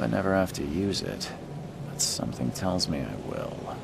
I never have to use it, but something tells me I will.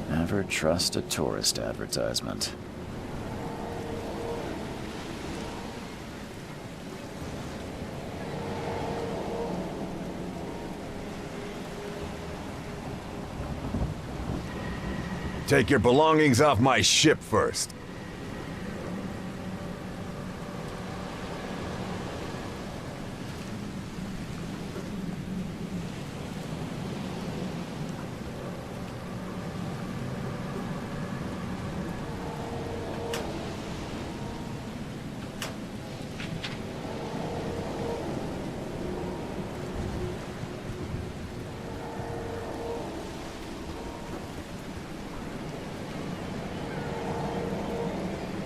Never trust a tourist advertisement. Take your belongings off my ship first.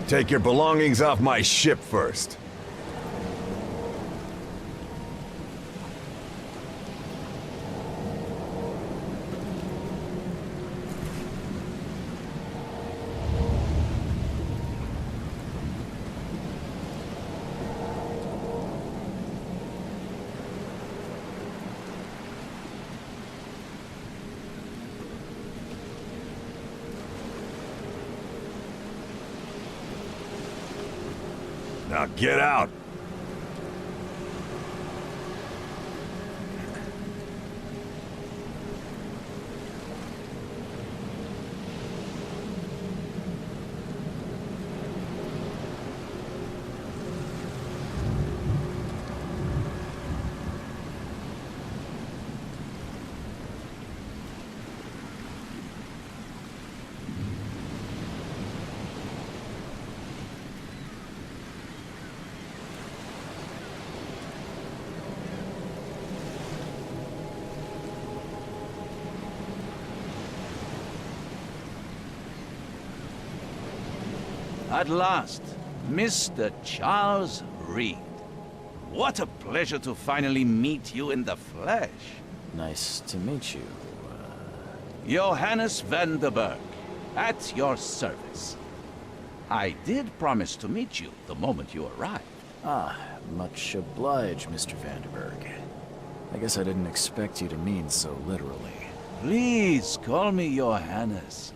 Take your belongings off my ship first. Now get out! At last, Mr. Charles Reed. What a pleasure to finally meet you in the flesh. Nice to meet you. Johannes van der Berg, at your service. I did promise to meet you the moment you arrived. Ah, much obliged, Mr. Vanderberg. I guess I didn't expect you to mean so literally. Please call me Johannes.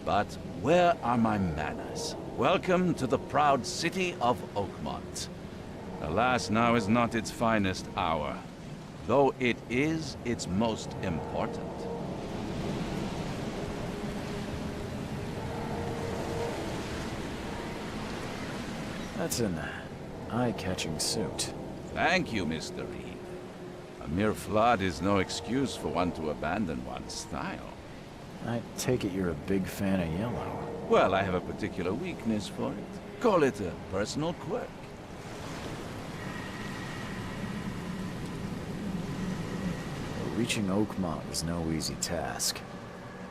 But where are my manners? Welcome to the proud city of Oakmont. Alas, now is not its finest hour, though it is its most important. That's an eye-catching suit. Thank you, Mr. Reed. A mere flood is no excuse for one to abandon one's style. I take it you're a big fan of yellow. Well, I have a particular weakness for it. Call it a personal quirk. Reaching Oakmont was no easy task.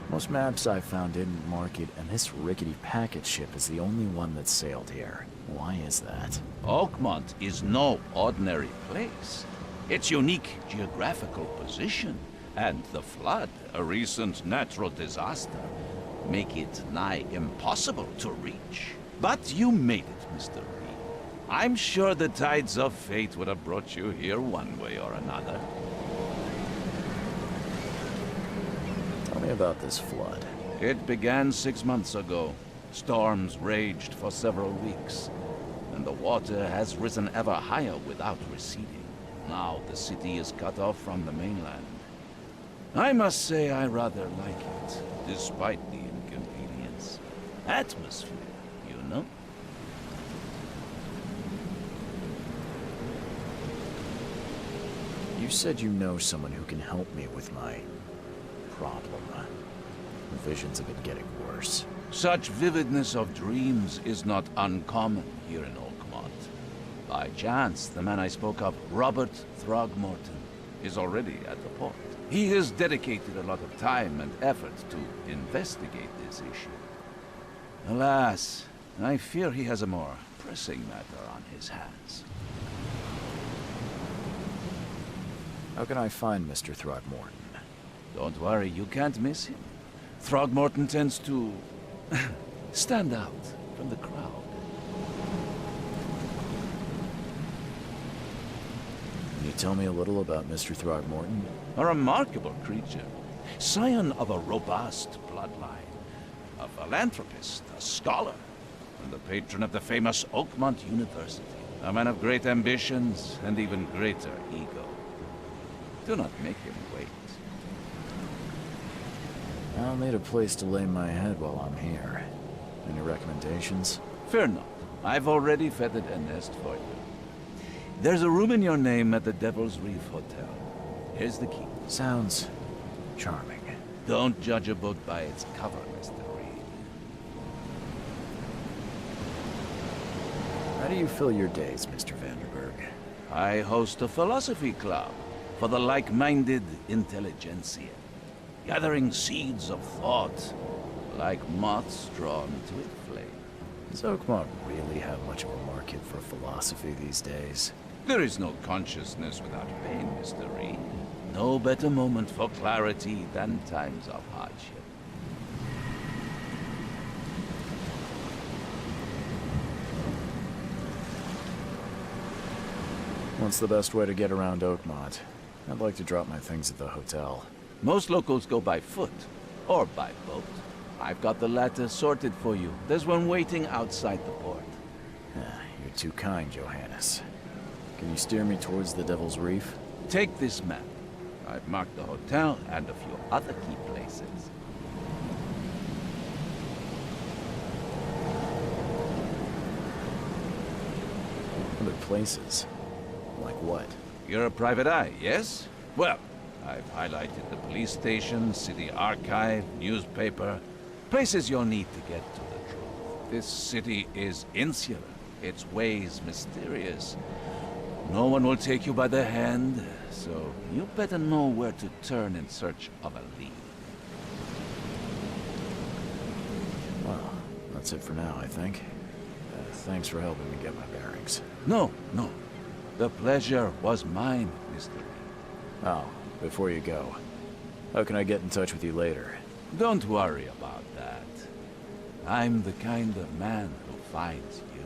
Most maps I found didn't mark it, and this rickety packet ship is the only one that sailed here. Why is that? Oakmont is no ordinary place. Its unique geographical position and the flood, a recent natural disaster, make it nigh impossible to reach. But you made it, Mr. Reed. I'm sure the tides of fate would have brought you here one way or another. Tell me about this flood. It began 6 months ago. Storms raged for several weeks, and the water has risen ever higher without receding. Now the city is cut off from the mainland. I must say I rather like it, despite the inconvenience. Atmosphere, you know? You said you know someone who can help me with my problem. The visions have been getting worse. Such vividness of dreams is not uncommon here in Oakmont. By chance, the man I spoke of, Robert Throgmorton, is already at the port. He has dedicated a lot of time and effort to investigate this issue. Alas, I fear he has a more pressing matter on his hands. How can I find Mr. Throgmorton? Don't worry, you can't miss him. Throgmorton tends to stand out from the crowd. Can you tell me a little about Mr. Throgmorton? A remarkable creature, scion of a robust bloodline, a philanthropist, a scholar, and the patron of the famous Oakmont University. A man of great ambitions and even greater ego. Do not make him wait. I'll need a place to lay my head while I'm here. Any recommendations? Fear not. I've already feathered a nest for you. There's a room in your name at the Devil's Reef Hotel. Here's the key. Sounds charming. Don't judge a book by its cover, Mr. Reed. How do you fill your days, Mr. Vanderberg? I host a philosophy club for the like-minded intelligentsia, gathering seeds of thought like moths drawn to a flame. Does Oakmont really have much of a market for philosophy these days? There is no consciousness without pain, Mr. Reed. No better moment for clarity than times of hardship. What's the best way to get around Oakmont? I'd like to drop my things at the hotel. Most locals go by foot, or by boat. I've got the latter sorted for you. There's one waiting outside the port. You're too kind, Johannes. Can you steer me towards the Devil's Reef? Take this map. I've marked the hotel and a few other key places. Other places? Like what? You're a private eye, yes? Well, I've highlighted the police station, city archive, newspaper, places you'll need to get to the truth. This city is insular, its ways mysterious. No one will take you by the hand, so you better know where to turn in search of a lead. Well, That's it for now, I think. Thanks for helping me get my bearings. No, no. The pleasure was mine, Mr. Reed. Oh, before you go, how can I get in touch with you later? Don't worry about that. I'm the kind of man who finds you.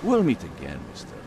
We'll meet again, Mr. Reed.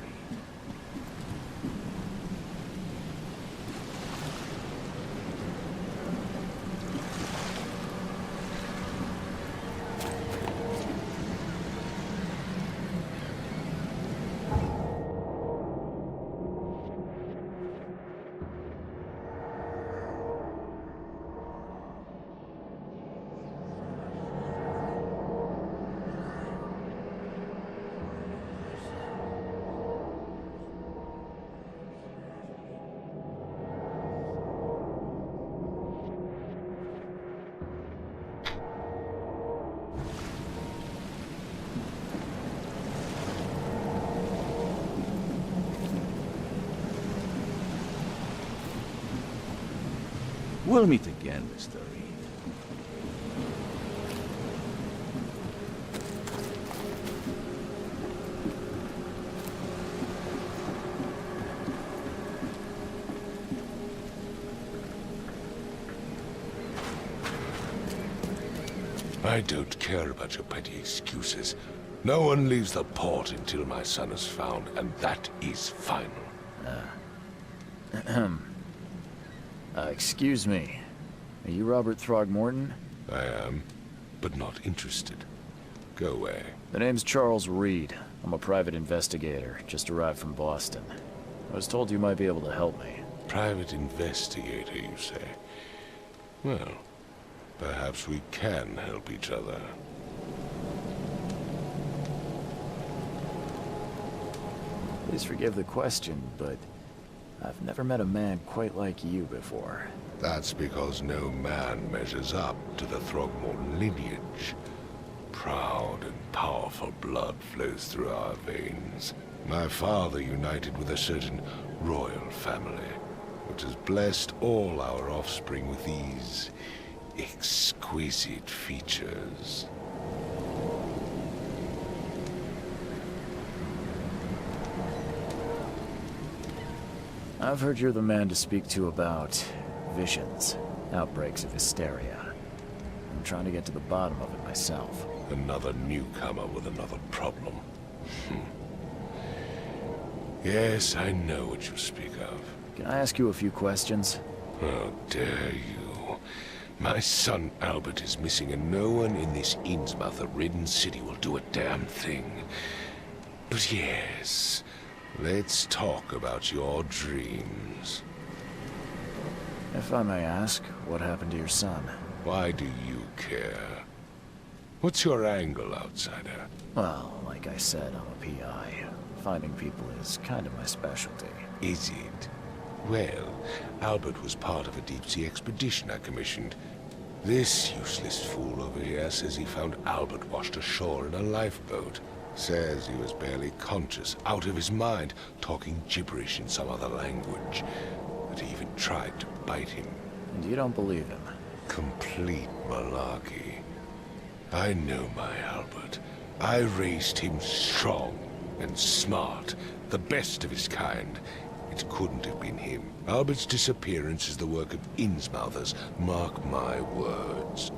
We'll meet again, Mr. Reed. I don't care about your petty excuses. No one leaves the port until my son is found, and that is final. Excuse me. Are you Robert Throgmorton? I am, but not interested. Go away. The name's Charles Reed. I'm a private investigator, just arrived from Boston. I was told you might be able to help me. Private investigator, you say? Well, perhaps we can help each other. Please forgive the question, but I've never met a man quite like you before. That's because no man measures up to the Throgmorton lineage. Proud and powerful blood flows through our veins. My father united with a certain royal family, which has blessed all our offspring with these exquisite features. I've heard you're the man to speak to about visions, outbreaks of hysteria. I'm trying to get to the bottom of it myself. Another newcomer with another problem. Yes, I know what you speak of. Can I ask you a few questions? How dare you? My son Albert is missing, and no one in this Innsmouth-ridden city will do a damn thing. But yes, let's talk about your dreams. If I may ask, what happened to your son? Why do you care? What's your angle, outsider? Well, like I said, I'm a PI. Finding people is kind of my specialty. Is it? Well, Albert was part of a deep-sea expedition I commissioned. This useless fool over here says he found Albert washed ashore in a lifeboat. Says he was barely conscious, out of his mind, talking gibberish in some other language. That he even tried to bite him. And you don't believe him? Complete malarkey. I know my Albert. I raised him strong and smart, the best of his kind. It couldn't have been him. Albert's disappearance is the work of Innsmouthers, mark my words.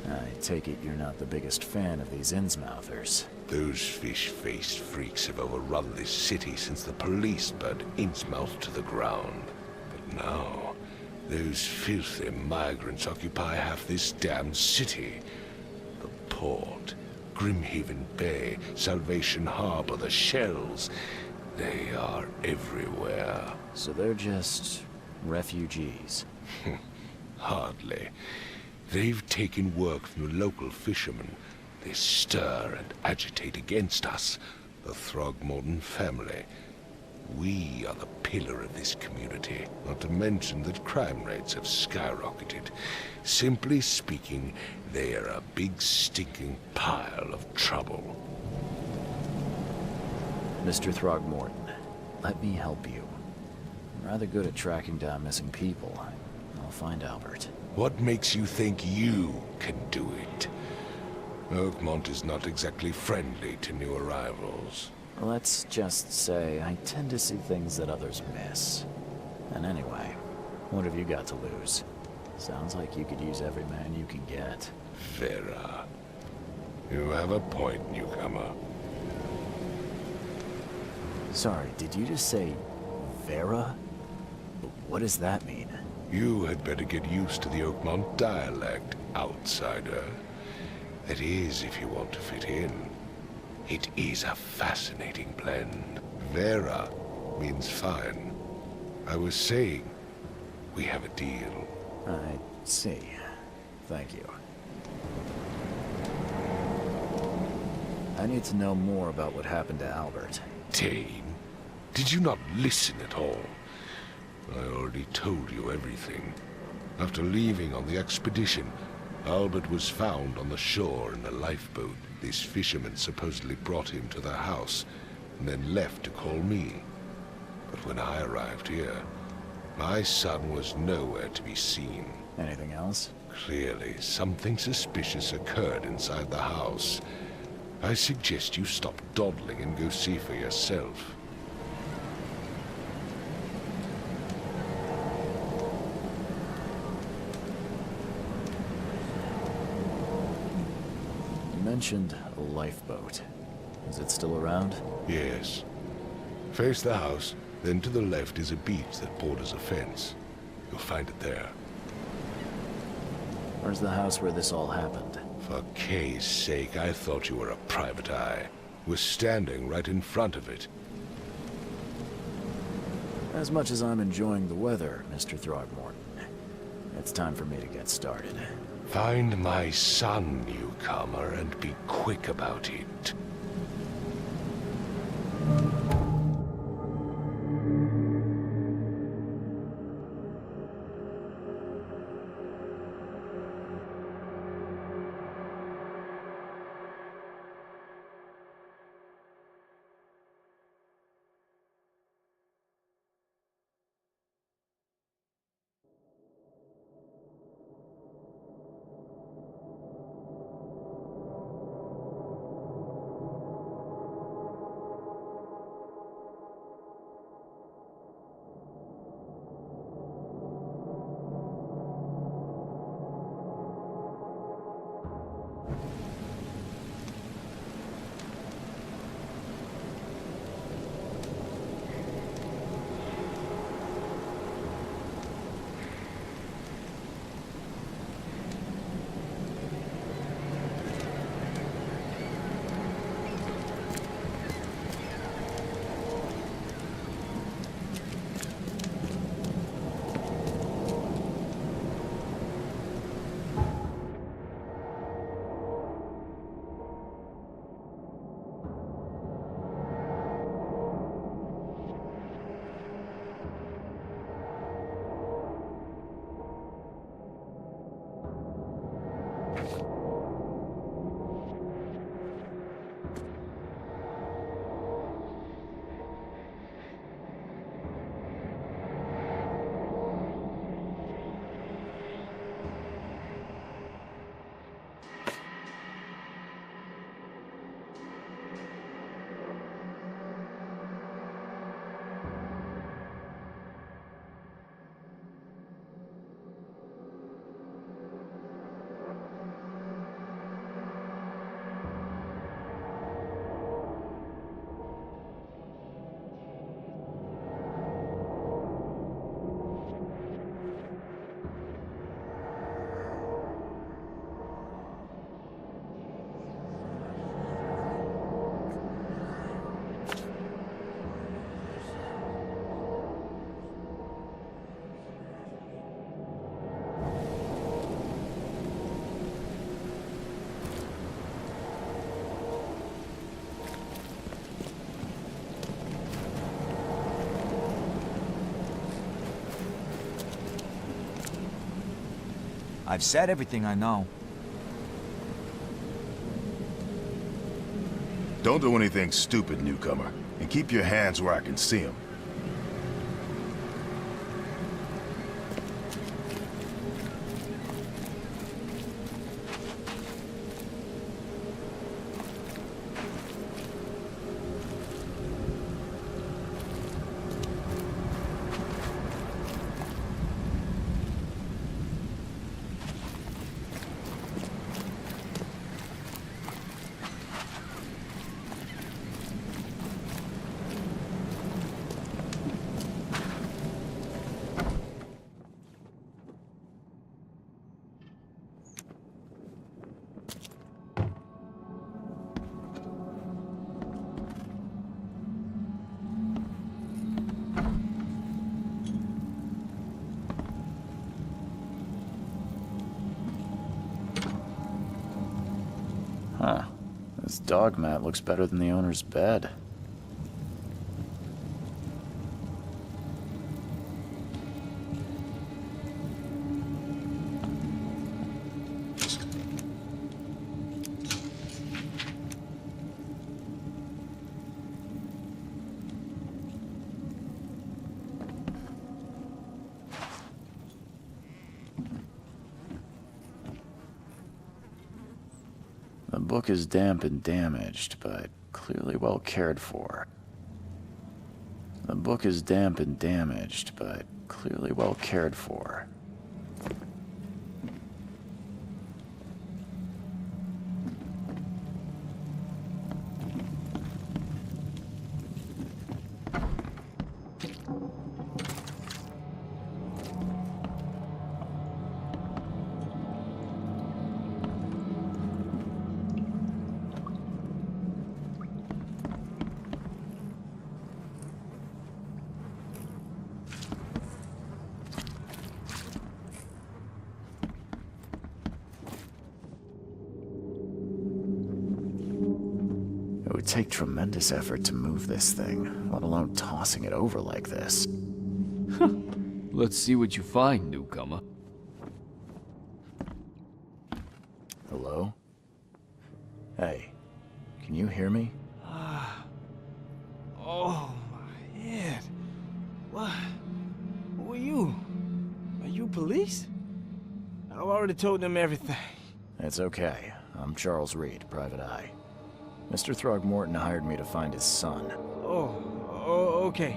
I take it you're not the biggest fan of these Innsmouthers. Those fish-faced freaks have overrun this city since the police burned Innsmouth to the ground. But now, those filthy migrants occupy half this damned city. The port, Grimhaven Bay, Salvation Harbor, the shells, they are everywhere. So they're just refugees. Hardly. They've taken work from the local fishermen. They stir and agitate against us, the Throgmorton family. We are the pillar of this community, not to mention that crime rates have skyrocketed. Simply speaking, they are a big stinking pile of trouble. Mr. Throgmorton, let me help you. I'm rather good at tracking down missing people. I'll find Albert. What makes you think you can do it? Oakmont is not exactly friendly to new arrivals. Let's just say I tend to see things that others miss. And anyway, what have you got to lose? Sounds like you could use every man you can get. Vera. You have a point, newcomer. Sorry, did you just say Vera? What does that mean? You had better get used to the Oakmont dialect, outsider. That is, if you want to fit in. It is a fascinating blend. Vera means fine. I was saying, we have a deal. I see. Thank you. I need to know more about what happened to Albert. Dane, did you not listen at all? I already told you everything. After leaving on the expedition, Albert was found on the shore in a lifeboat. These fishermen supposedly brought him to their house, and then left to call me. But when I arrived here, my son was nowhere to be seen. Anything else? Clearly, something suspicious occurred inside the house. I suggest you stop dawdling and go see for yourself. You mentioned a lifeboat. Is it still around? Yes. Face the house, then to the left is a beach that borders a fence. You'll find it there. Where's the house where this all happened? For Kay's sake, I thought you were a private eye. We're standing right in front of it. As much as I'm enjoying the weather, Mr. Throgmorton, it's time for me to get started. Find my son, newcomer, and be quick about it. I've said everything I know. Don't do anything stupid, newcomer, and keep your hands where I can see them. Huh. This dog mat looks better than the owner's bed. The book is damp and damaged, but clearly well cared for. The book is damp and damaged, but clearly well cared for. It would take tremendous effort to move this thing, let alone tossing it over like this. Let's see what you find, newcomer. Hello? Hey, can you hear me? Oh, my head. What? Who are you? Are you police? I've already told them everything. It's okay. I'm Charles Reed, Private Eye. Mr. Throgmorton hired me to find his son. Oh, okay.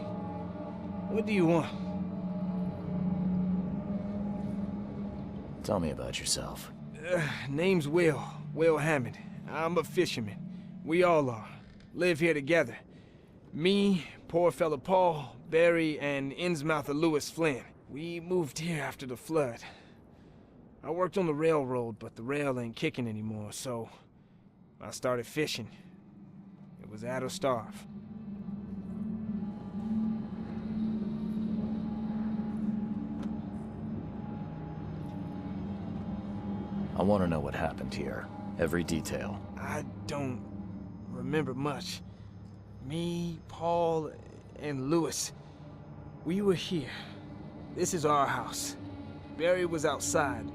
What do you want? Tell me about yourself. Name's Will Hammond. I'm a fisherman. We all are. Live here together. Me, poor fella Paul, Barry, and Innsmouther Lewis Flynn. We moved here after the flood. I worked on the railroad, but the rail ain't kicking anymore, so I started fishing. It was at or starve. I want to know what happened here. Every detail. I don't remember much. Me, Paul, and Lewis, we were here. This is our house. Barry was outside,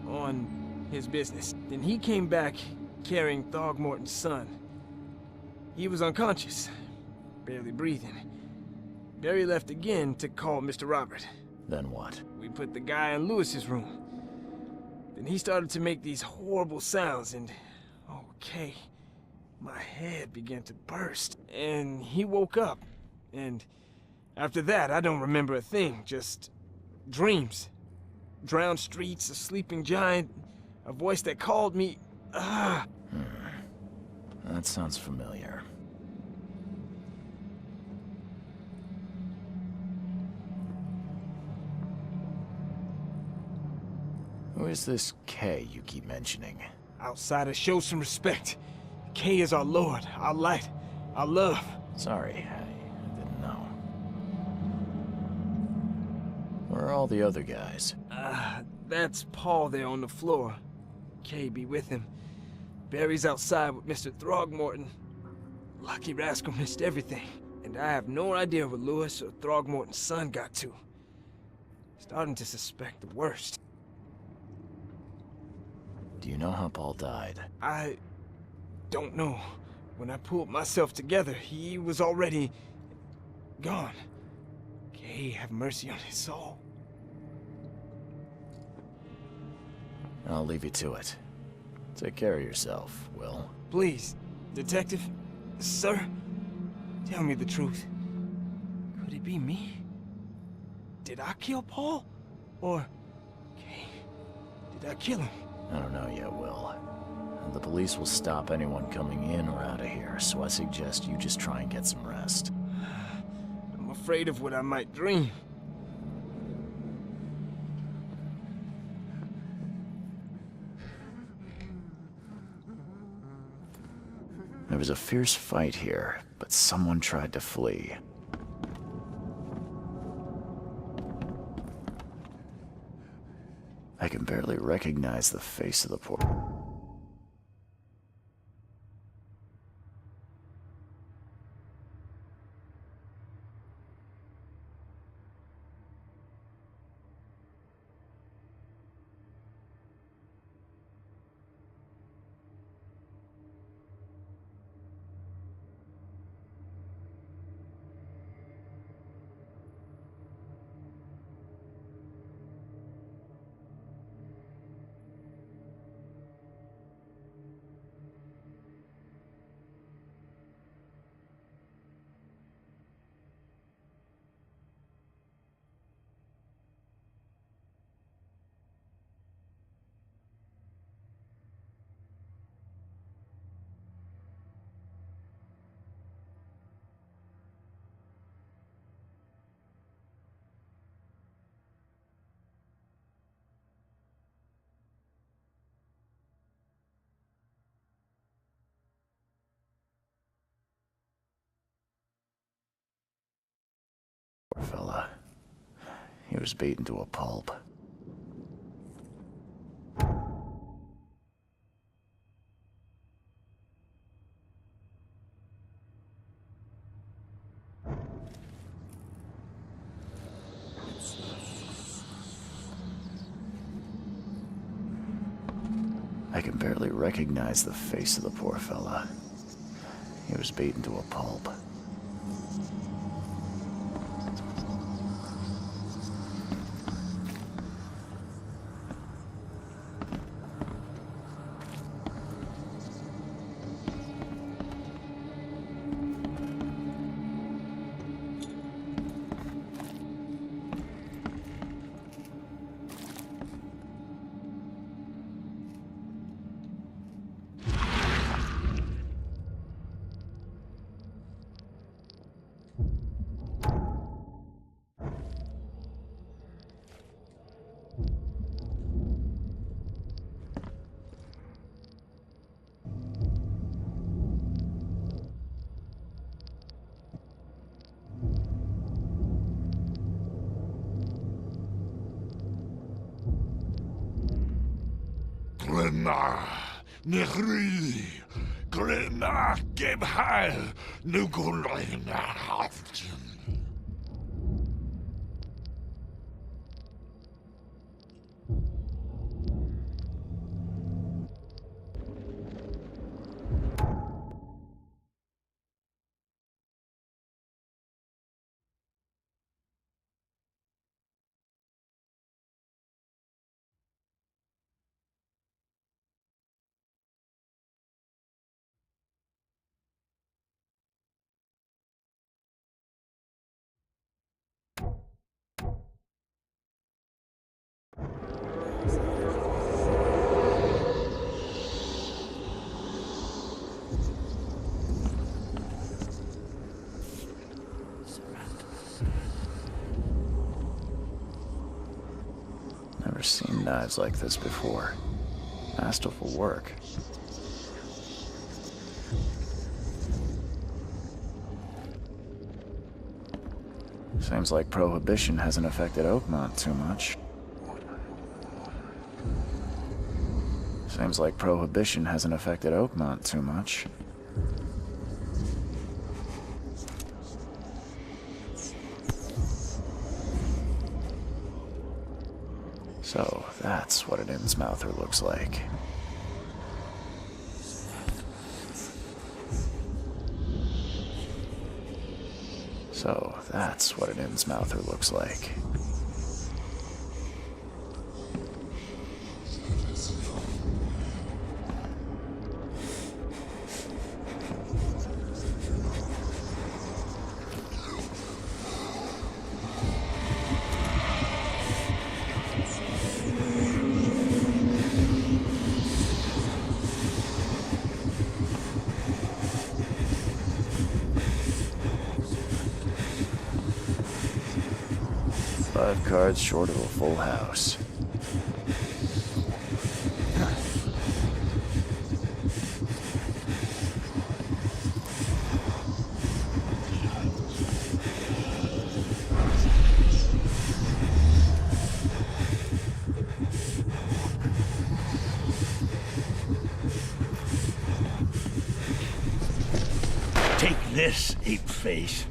on his business. Then he came back carrying Throgmorton's son. He was unconscious, barely breathing. Barry left again to call Mr. Robert. Then what? We put the guy in Lewis's room. Then he started to make these horrible sounds and, okay, my head began to burst. And he woke up. And after that, I don't remember a thing, just dreams. Drowned streets, a sleeping giant, a voice that called me. That sounds familiar. Who is this K you keep mentioning? Outsiders, show some respect. K is our lord, our light, our love. Sorry, I didn't know. Where are all the other guys? That's Paul there on the floor. K be with him. Barry's outside with Mr. Throgmorton. Lucky rascal missed everything. And I have no idea where Lewis or Throgmorton's son got to. Starting to suspect the worst. Do you know how Paul died? I don't know. When I pulled myself together, he was already gone. May have mercy on his soul. I'll leave you to it. Take care of yourself, Will. Please, Detective, sir, tell me the truth. Could it be me? Did I kill Paul? Or, okay, did I kill him? I don't know yet, Will. The police will stop anyone coming in or out of here, so I suggest you just try and get some rest. I'm afraid of what I might dream. There was a fierce fight here, but someone tried to flee. I can barely recognize the face of the poor... Poor fella. He was beaten to a pulp. I can barely recognize the face of the poor fella. He was beaten to a pulp. Nechri, Grena, gib heil, Nukulina Haften. Never seen knives like this before. Masterful work. Seems like Prohibition hasn't affected Oakmont too much. Seems like Prohibition hasn't affected Oakmont too much. So, that's what an Innsmouther looks like. That's what an Innsmouther looks like. Five cards short of a full house. Take this, ape face.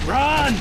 Run!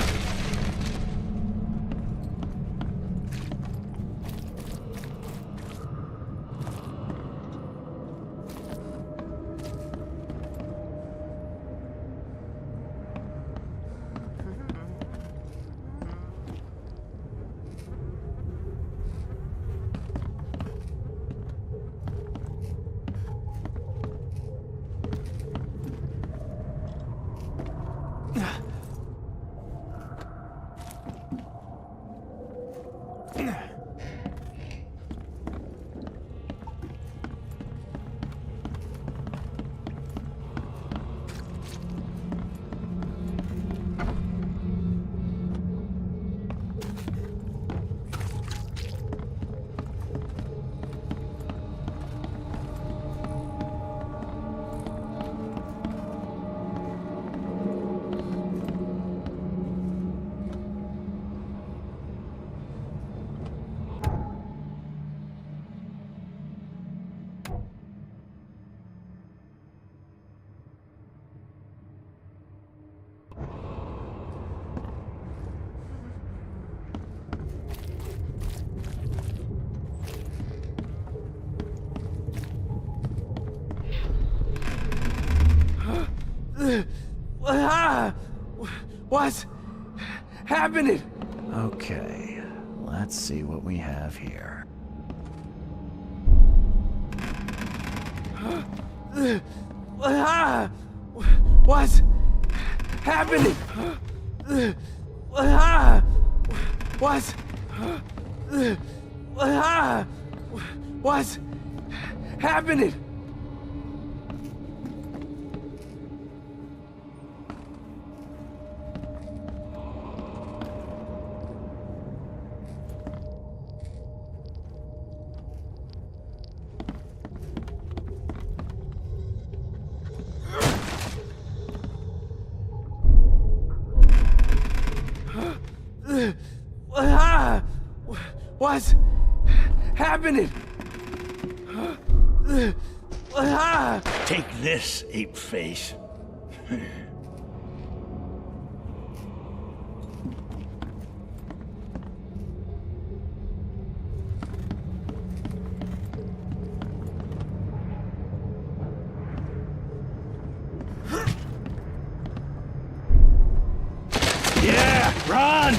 What's happening? Okay, let's see what we have here. What's happening? What's happening? What's happening? Take this, ape face. Yeah, run!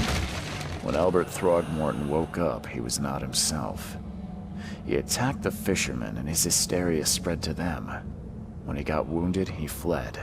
When Albert Throgmorton woke up, he was not himself. He attacked the fishermen, and his hysteria spread to them. When he got wounded, he fled.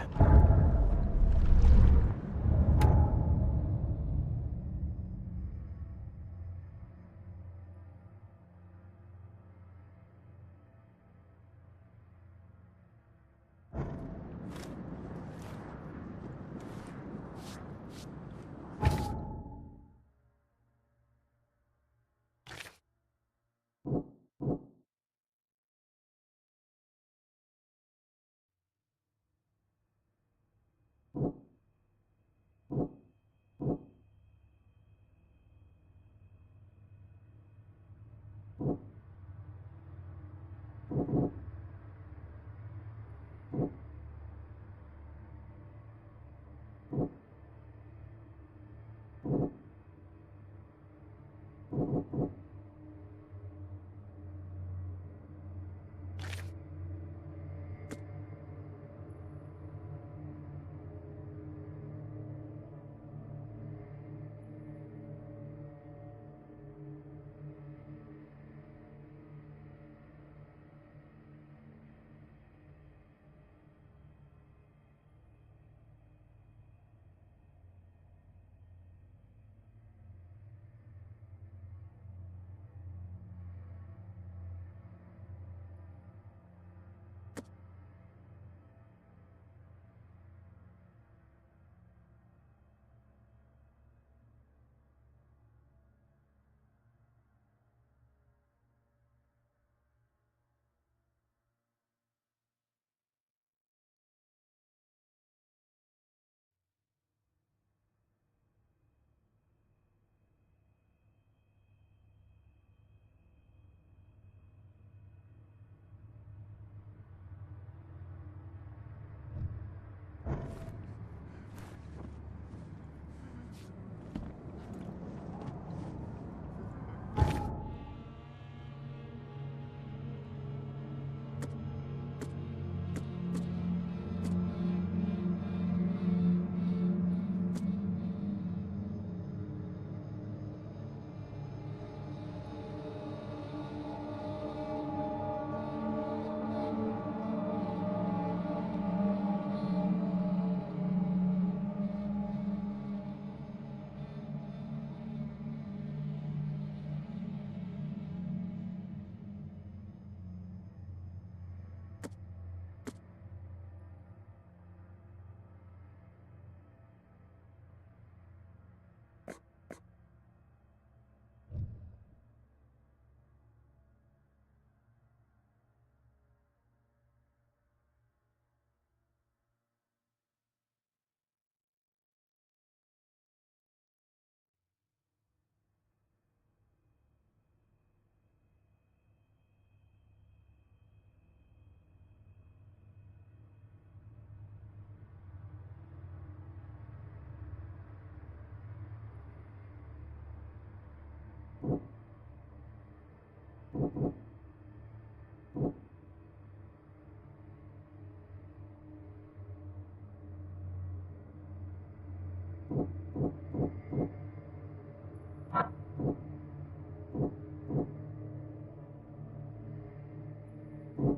The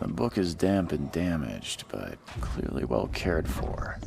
book is damp and damaged, but clearly well cared for.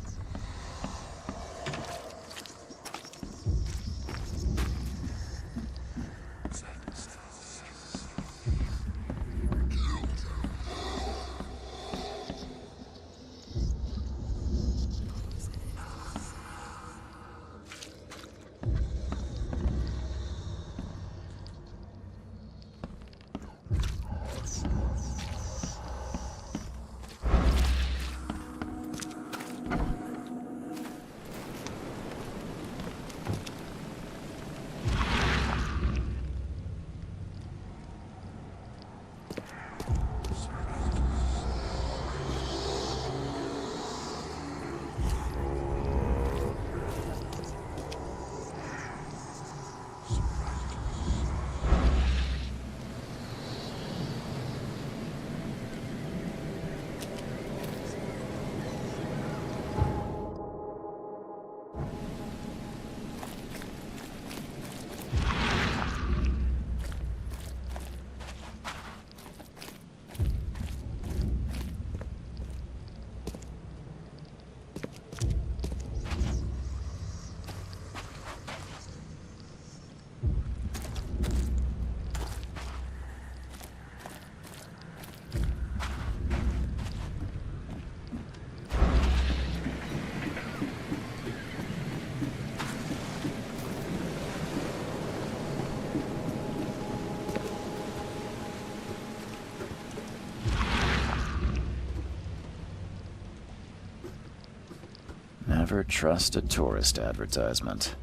Never trust a tourist advertisement.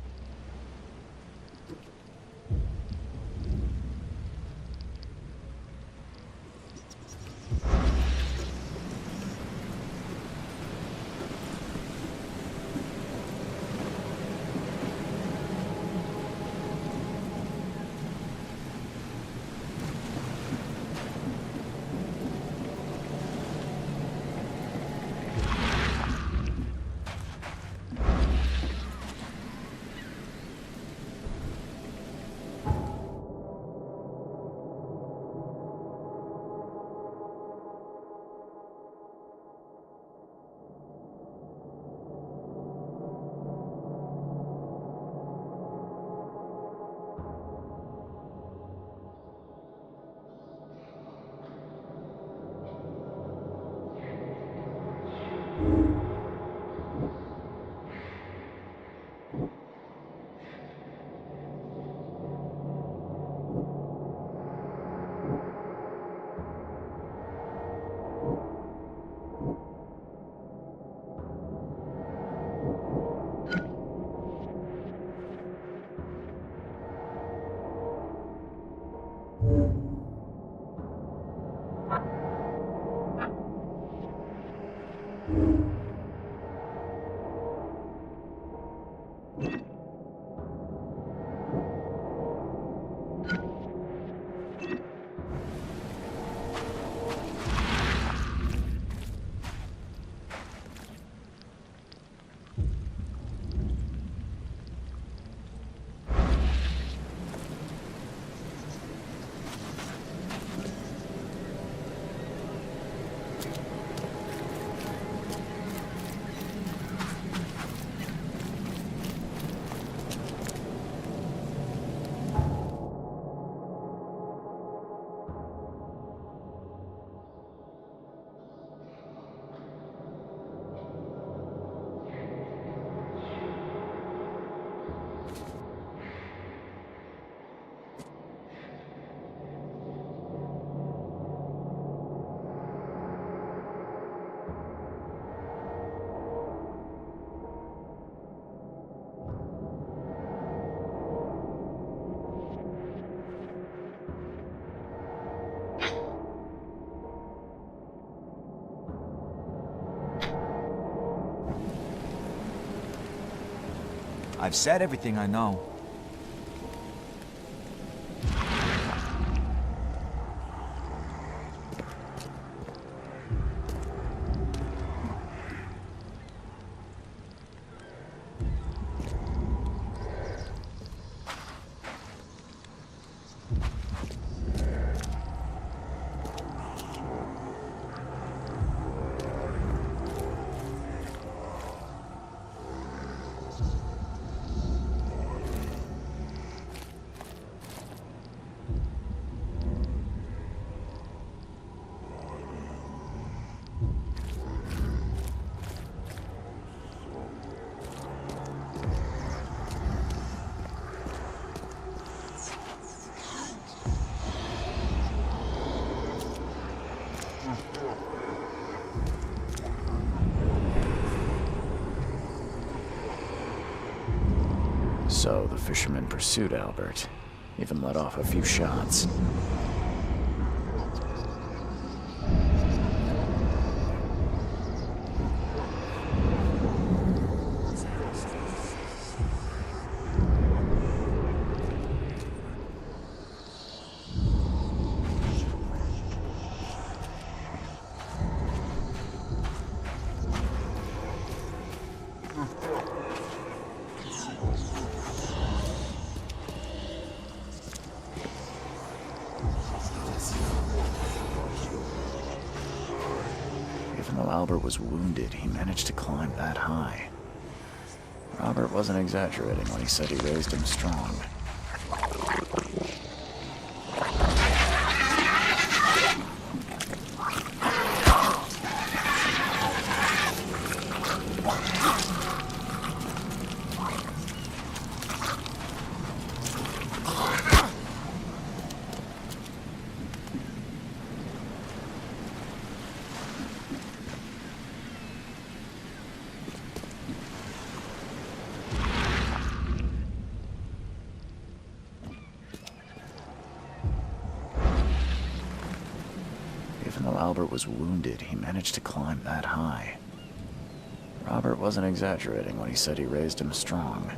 I've said everything I know. So the fisherman pursued Albert, even let off a few shots. Even though Albert was wounded, he managed to climb that high. Robert wasn't exaggerating when he said he raised him strong. Robert was wounded, he managed to climb that high. Robert wasn't exaggerating when he said he raised him strong.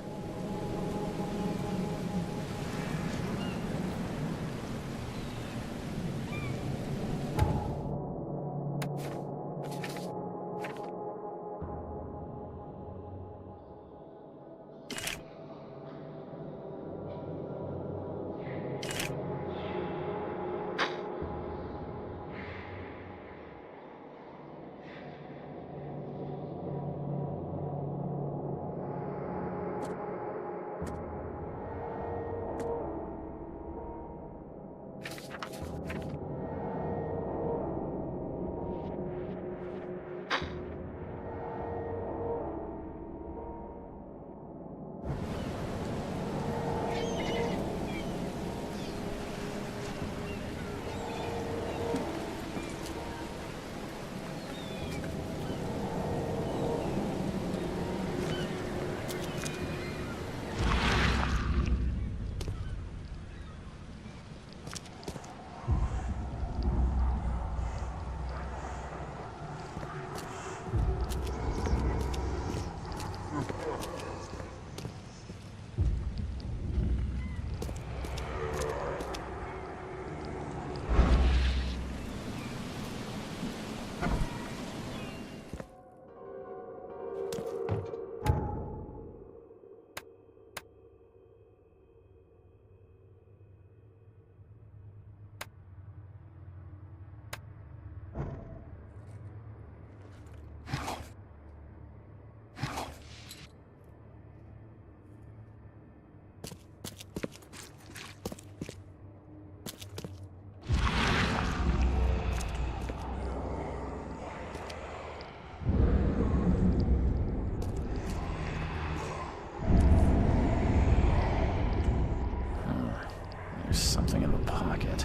There's something in the pocket.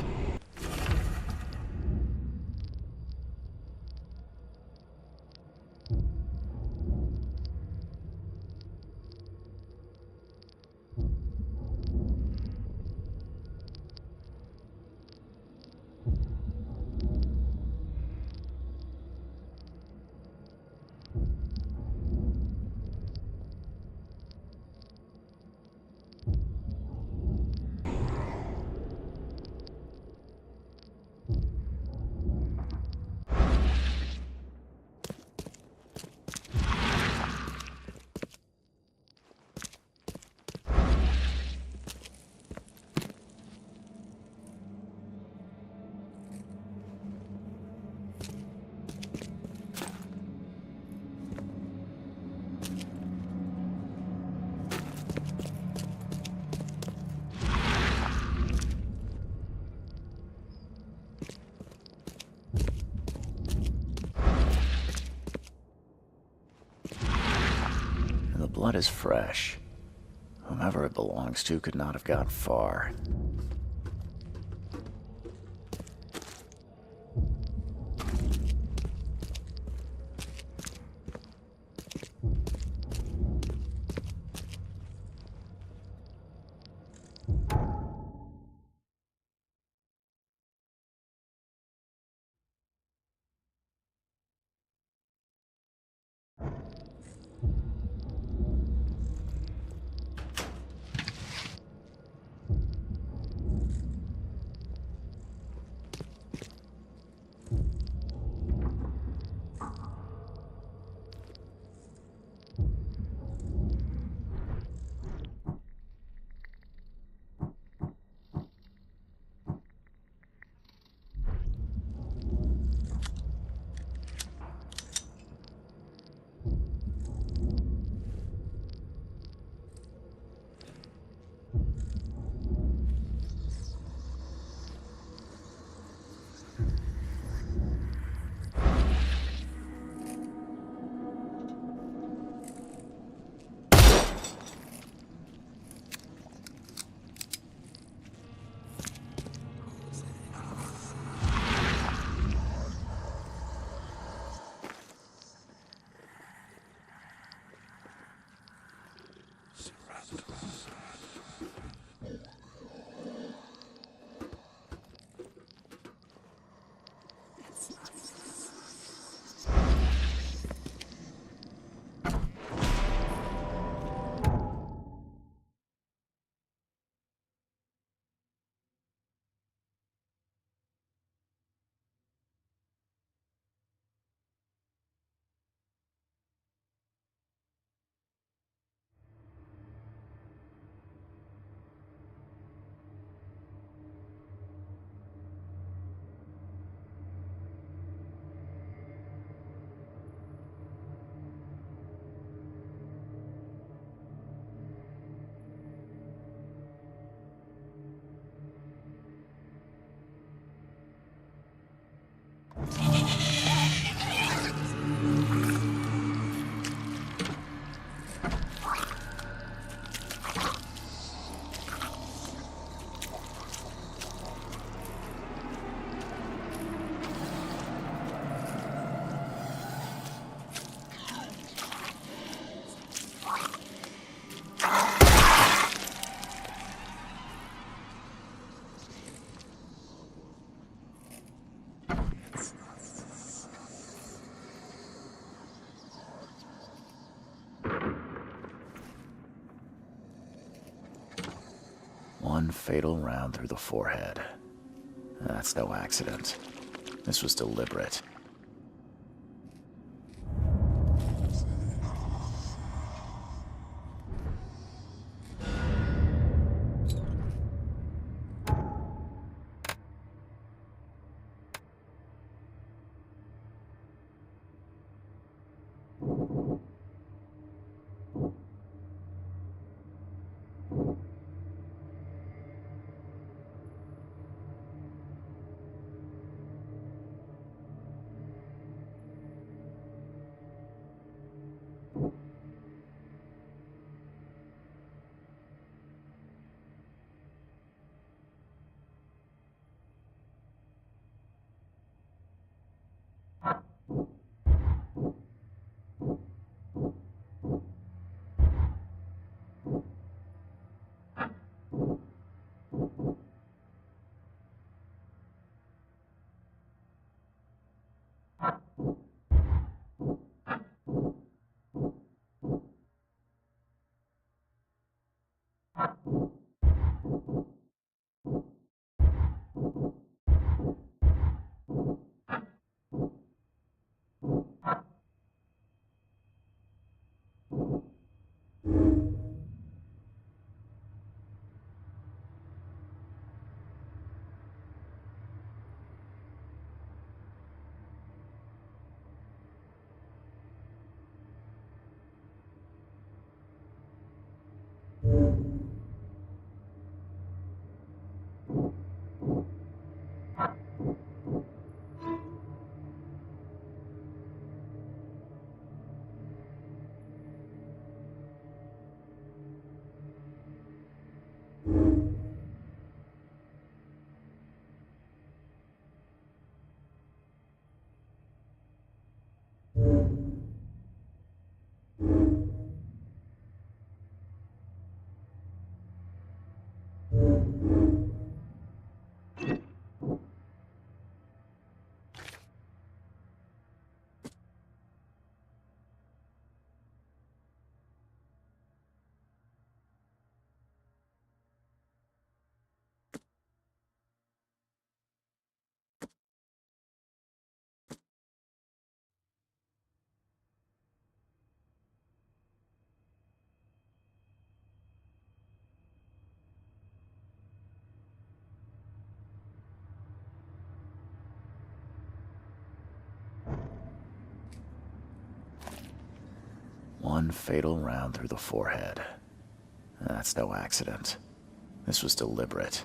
The blood is fresh. Whomever it belongs to could not have gone far. One fatal round through the forehead. That's no accident. This was deliberate. One fatal round through the forehead. That's no accident. This was deliberate.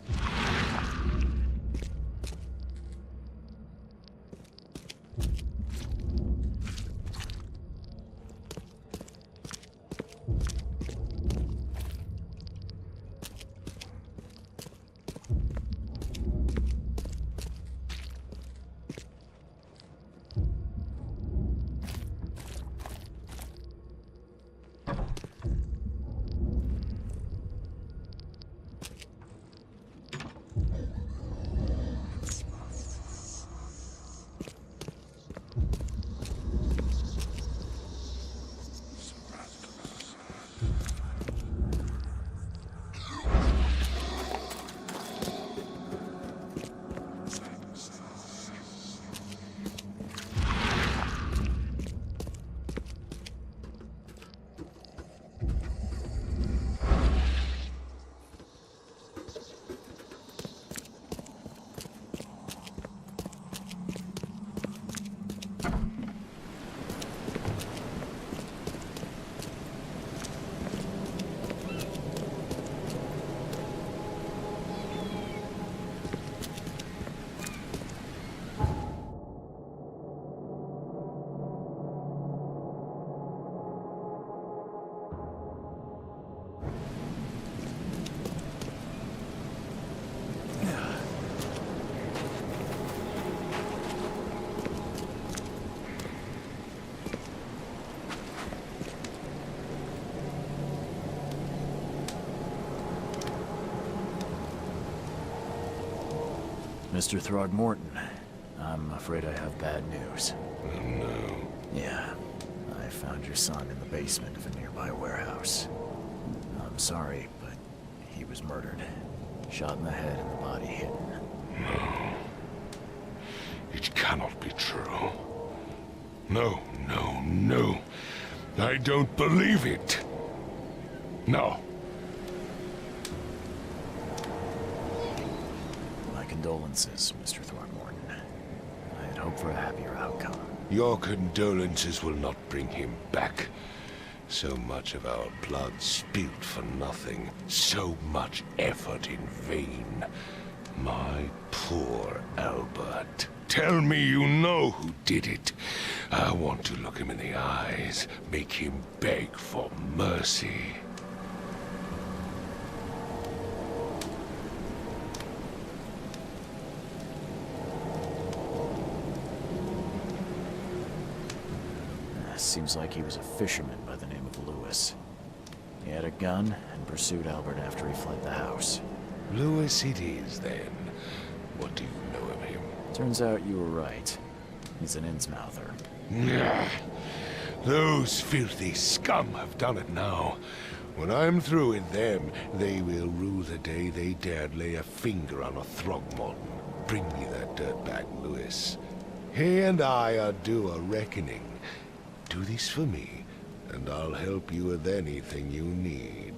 Mr. Throgmorton, I'm afraid I have bad news. Oh, no. Yeah, I found your son in the basement of a nearby warehouse. I'm sorry, but he was murdered. Shot in the head and the body hidden. It cannot be true. No, no, no. I don't believe it. No. My condolences, Mr. Throckmorton. I had hoped for a happier outcome. Your condolences will not bring him back. So much of our blood spilled for nothing. So much effort in vain. My poor Albert. Tell me you know who did it. I want to look him in the eyes, make him beg for mercy. Seems like he was a fisherman by the name of Lewis. He had a gun and pursued Albert after he fled the house. Lewis it is, then. What do you know of him? Turns out you were right. He's an Innsmouther. Nah. Those filthy scum have done it now. When I'm through with them, they will rue the day they dared lay a finger on a Throgmorton. Bring me that dirtbag, Lewis. He and I are due a reckoning. Do this for me, and I'll help you with anything you need.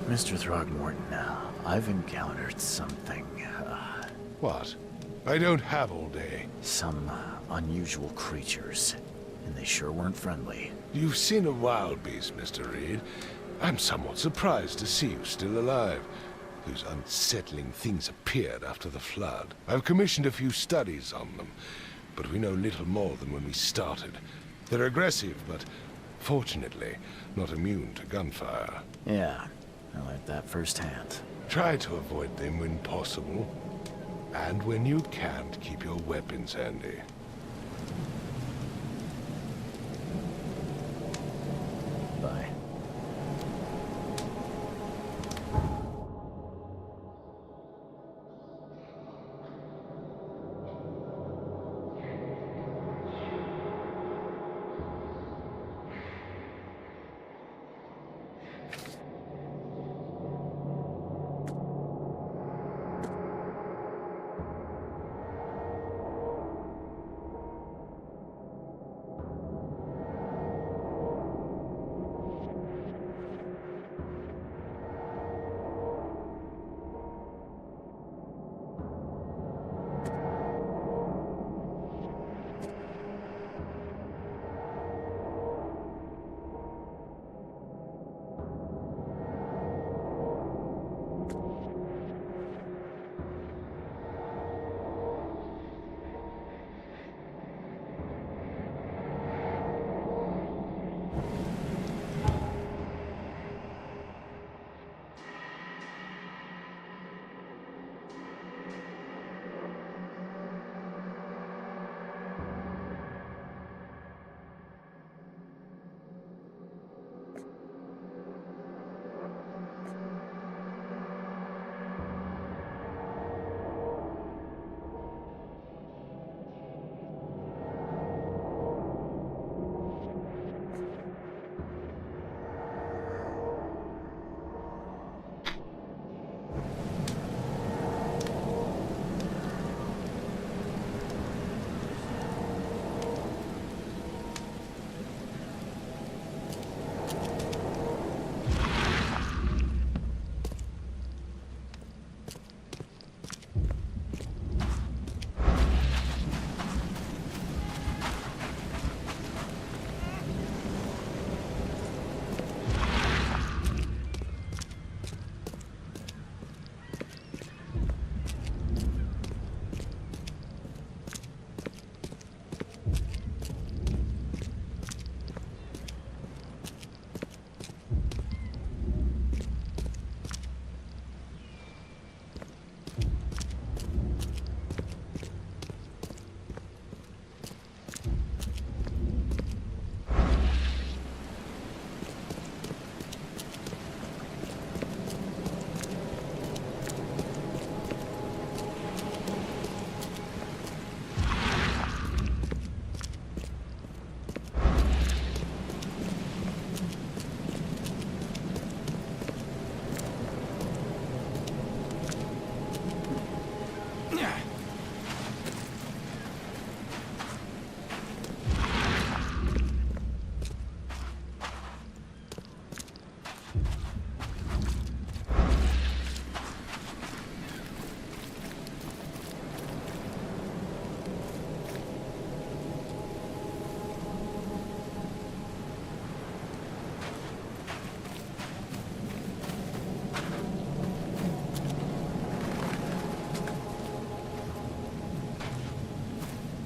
Mr. Throgmorton, I've encountered something, What? I don't have all day. some unusual creatures, and they sure weren't friendly. You've seen a wild beast, Mr. Reed. I'm somewhat surprised to see you still alive. Those unsettling things appeared after the flood. I've commissioned a few studies on them, but we know little more than when we started. They're aggressive, but fortunately not immune to gunfire. Yeah, I learned that firsthand. Try to avoid them when possible, and when you can't, keep your weapons handy. Bye.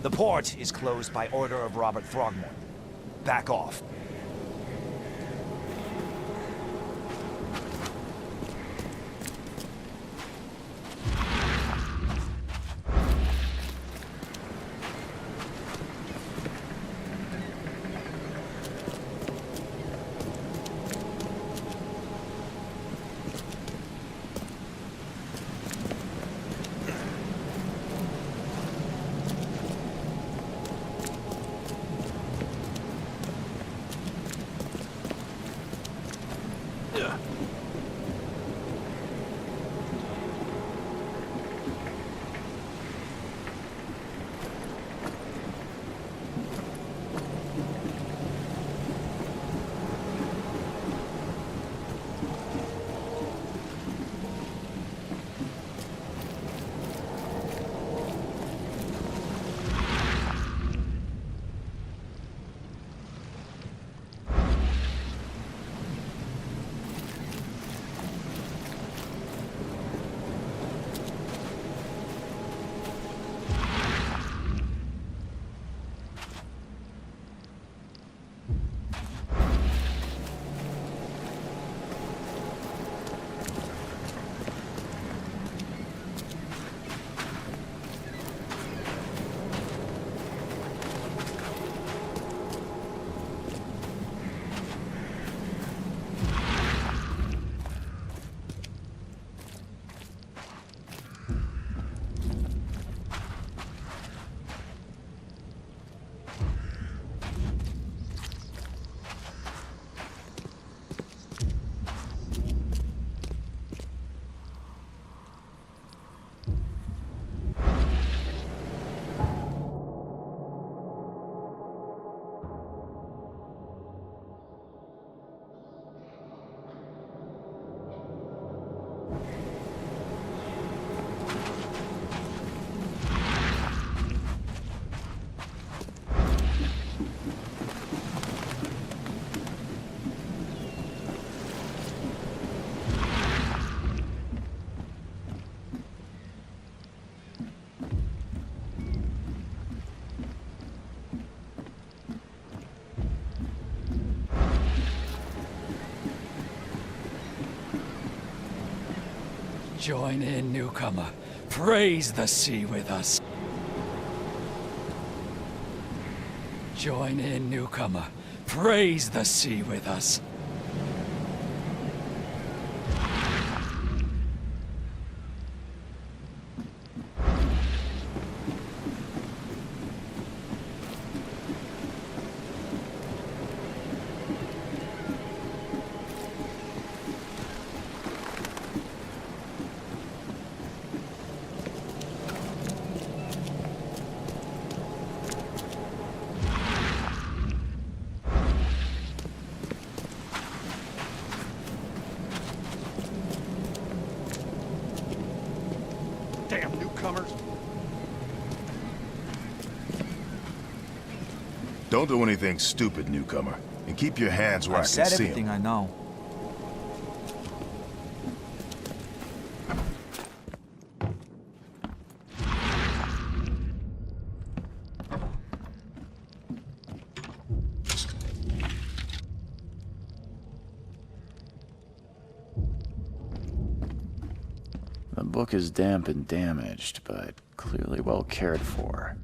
The port is closed by order of Robert Throgmorton. Back off. Join in, newcomer. Praise the sea with us. Join in, newcomer. Praise the sea with us. Damn newcomers. Don't do anything stupid, newcomer. And keep your hands where I I've can said see everything them. I know. The book is damp and damaged, but clearly well cared for.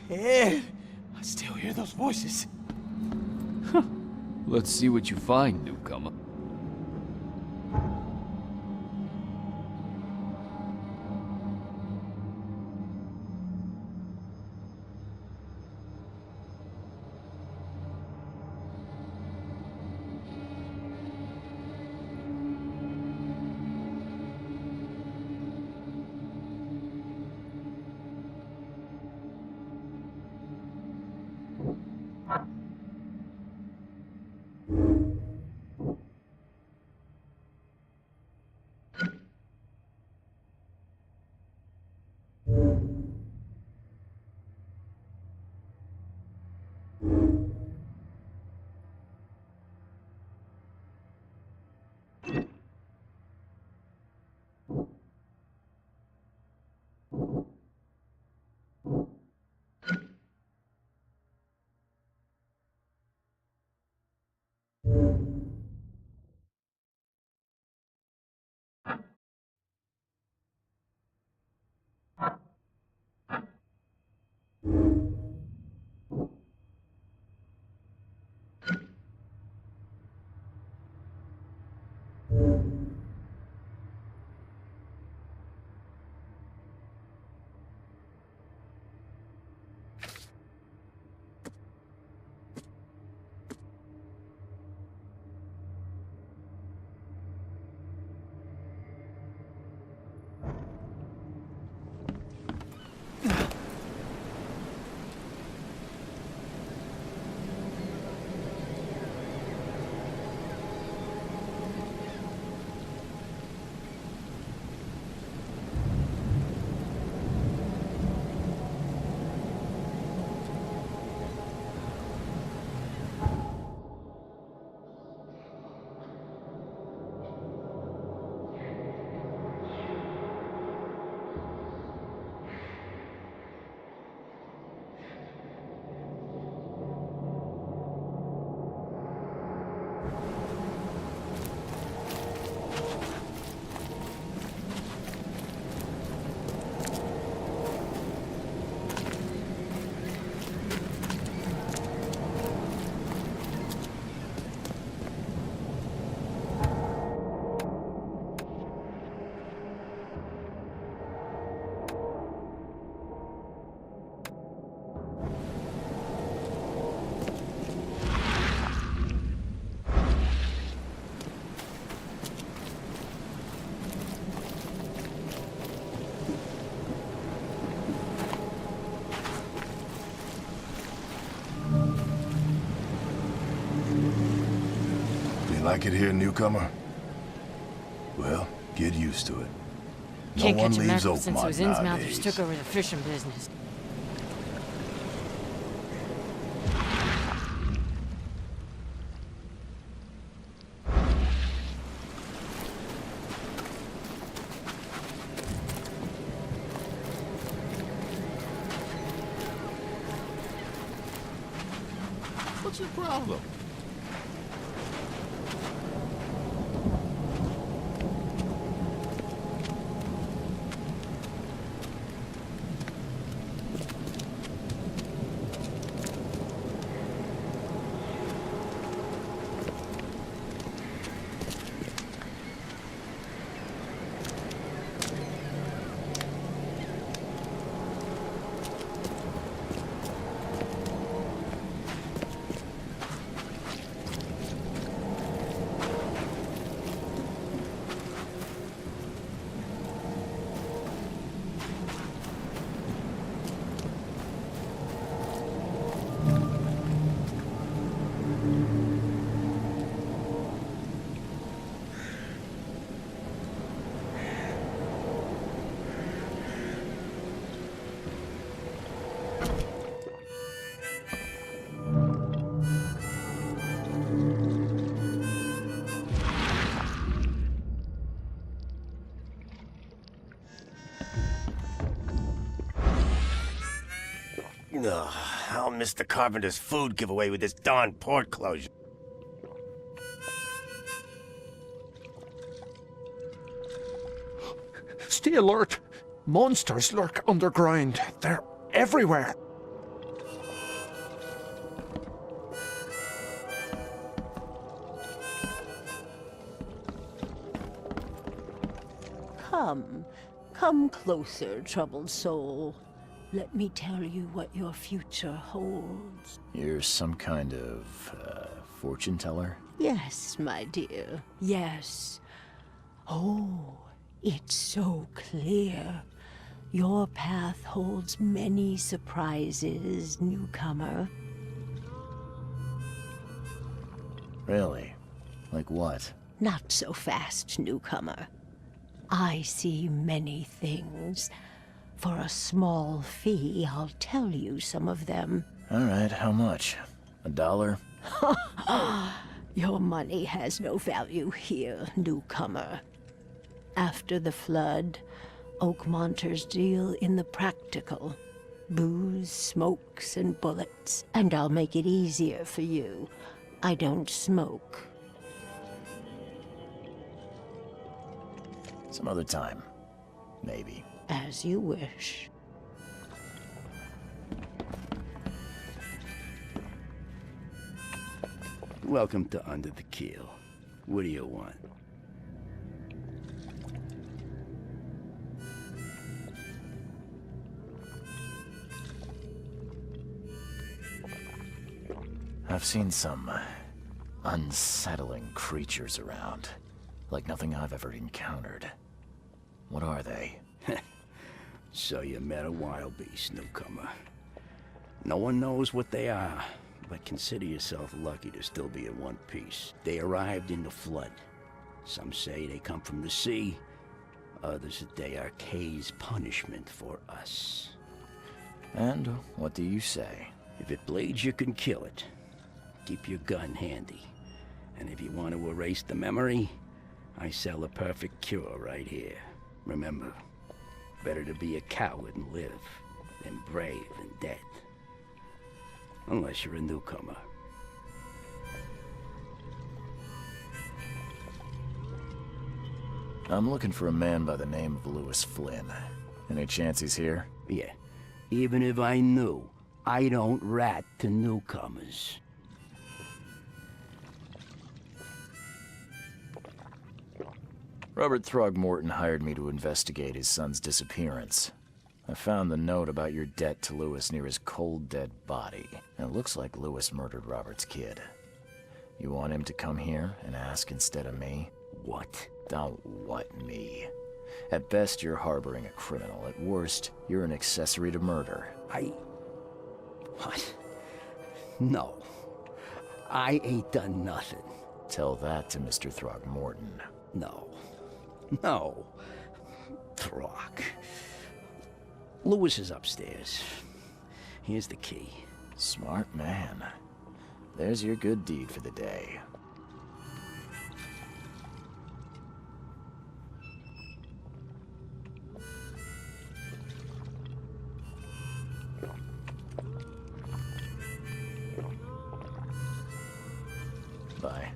Ed, I still hear those voices. Let's see what you find, newcomer. like it here, newcomer? Well, get used to it. No Can't one catch a leaves mackerel since it Oakmont was Innsmouth nowadays. who took over the fishing business. What's your problem? Ugh, I'll miss the carpenter's food giveaway with this darn port closure. Stay alert. Monsters lurk underground. They're everywhere. Come closer, troubled soul. Let me tell you what your future holds. You're some kind of, fortune teller? Yes, my dear, yes. Oh, it's so clear. Your path holds many surprises, newcomer. Really? Like what? Not so fast, newcomer. I see many things. For a small fee, I'll tell you some of them. All right, how much? $1? Your money has no value here, newcomer. After the flood, Oakmonters deal in the practical. Booze, smokes, and bullets. And I'll make it easier for you. I don't smoke. Some other time. Maybe. As you wish. Welcome to Under the Keel. What do you want? I've seen some unsettling creatures around. Like nothing I've ever encountered. What are they? So you met a wild beast, newcomer. No one knows what they are, but consider yourself lucky to still be in one piece. They arrived in the flood. Some say they come from the sea. Others that they are Kay's punishment for us. And what do you say? If it bleeds, you can kill it. Keep your gun handy. And if you want to erase the memory, I sell a perfect cure right here. Remember, better to be a coward and live than brave and dead. Unless you're a newcomer. I'm looking for a man by the name of Lewis Flynn. Any chance he's here? Yeah, even if I knew, I don't rat to newcomers. Robert Throgmorton hired me to investigate his son's disappearance. I found the note about your debt to Lewis near his cold, dead body. And it looks like Lewis murdered Robert's kid. You want him to come here and ask instead of me? What? Don't what me. At best, you're harboring a criminal. At worst, you're an accessory to murder. What? No. I ain't done nothing. Tell that to Mr. Throgmorton. No. No. Throg. Lewis is upstairs. Here's the key. Smart man. There's your good deed for the day. Bye.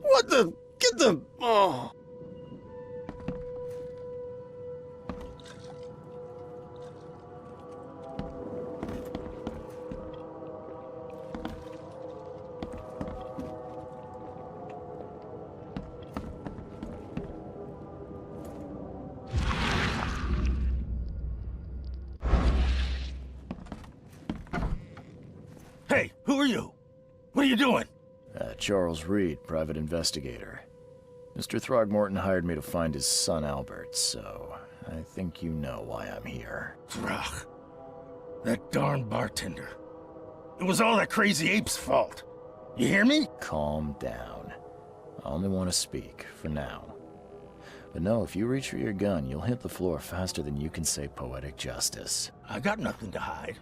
What the? Get them! Oh. Hey, who are you? What are you doing? Charles Reed, private investigator. Mr. Throgmorton hired me to find his son Albert, so I think you know why I'm here. Throg. That darn bartender. It was all that crazy ape's fault. You hear me? Calm down. I only want to speak, for now. But no, if you reach for your gun, you'll hit the floor faster than you can say poetic justice. I got nothing to hide.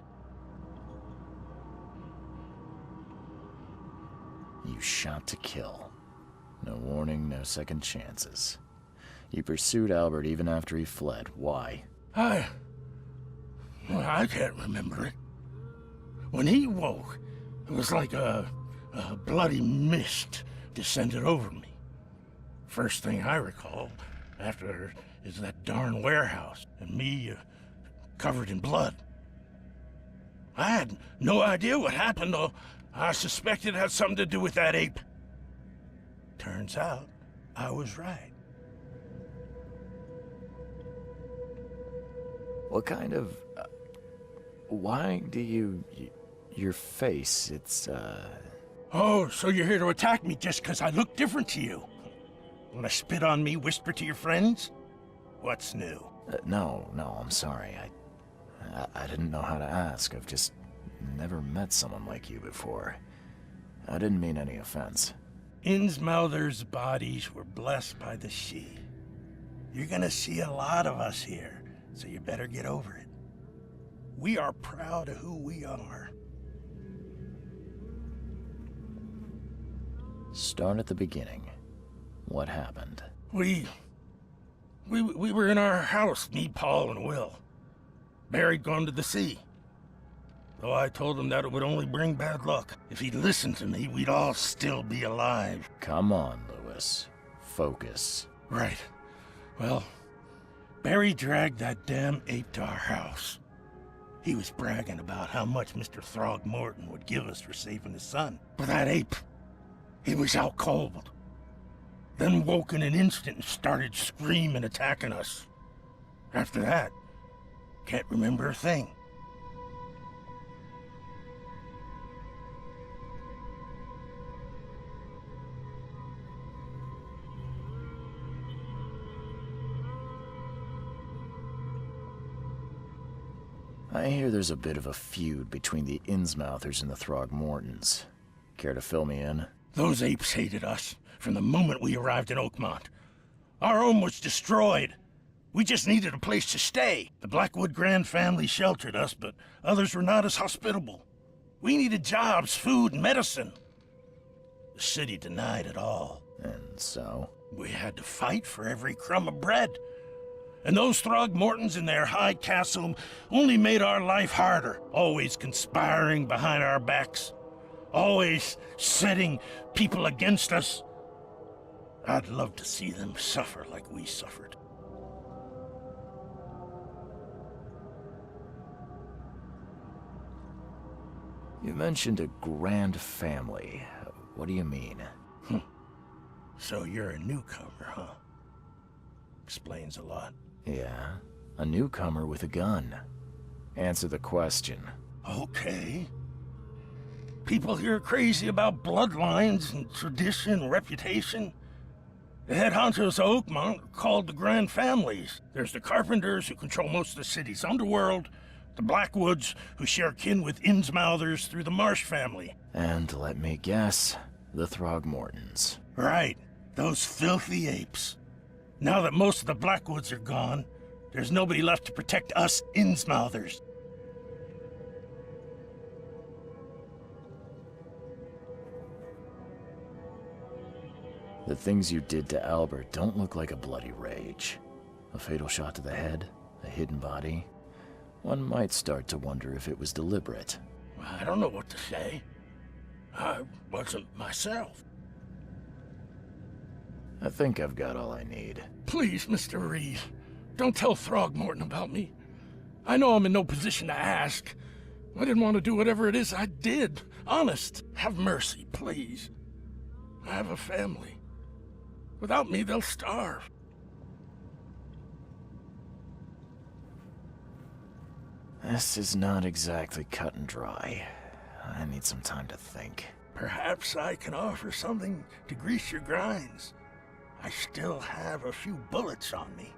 You shot to kill. No warning, no second chances. You pursued Albert even after he fled. Why? I can't remember it. When he woke, it was like a bloody mist descended over me. First thing I recall after is that darn warehouse and me covered in blood. I had no idea what happened, though. I suspected it had something to do with that ape. Turns out, I was right. What kind of... why do you... your face, it's, Oh, so you're here to attack me just because I look different to you? Wanna spit on me, whisper to your friends? What's new? No, I'm sorry. I didn't know how to ask. I've just never met someone like you before. I didn't mean any offense. Innsmouther's bodies were blessed by the sea. You're gonna see a lot of us here, so you better get over it. We are proud of who we are. Start at the beginning. What happened? We were in our house, me, Paul, and Will. Barry'd gone to the sea. Though I told him that it would only bring bad luck. If he'd listened to me, we'd all still be alive. Come on, Lewis. Focus. Right. Well, Barry dragged that damn ape to our house. He was bragging about how much Mr. Throgmorton would give us for saving his son. But that ape, he was out cold. Then woke in an instant and started screaming, attacking us. After that, can't remember a thing. I hear there's a bit of a feud between the Innsmouthers and the Throgmortons. Care to fill me in? Those apes hated us from the moment we arrived in Oakmont. Our home was destroyed. We just needed a place to stay. The Blackwood Grand family sheltered us, but others were not as hospitable. We needed jobs, food, and medicine. The city denied it all. And so? We had to fight for every crumb of bread. And those Throgmortons in their high castle only made our life harder, always conspiring behind our backs, always setting people against us. I'd love to see them suffer like we suffered. You mentioned a grand family. What do you mean? So you're a newcomer, huh? Explains a lot. Yeah, a newcomer with a gun. Answer the question. Okay. People here are crazy about bloodlines and tradition and reputation. The head honchos of Oakmont are called the Grand Families. There's the Carpenters, who control most of the city's underworld, the Blackwoods, who share kin with Innsmouthers through the Marsh family. And let me guess, the Throgmortons. Right, those filthy apes. Now that most of the Blackwoods are gone, there's nobody left to protect us Innsmouthers. The things you did to Albert don't look like a bloody rage. A fatal shot to the head, a hidden body. One might start to wonder if it was deliberate. I don't know what to say. I wasn't myself. I think I've got all I need. Please, Mr. Reed, don't tell Throgmorton about me. I know I'm in no position to ask. I didn't want to do whatever it is I did. Honest, have mercy, please. I have a family. Without me, they'll starve. This is not exactly cut and dry. I need some time to think. Perhaps I can offer something to grease your grinds. I still have a few bullets on me.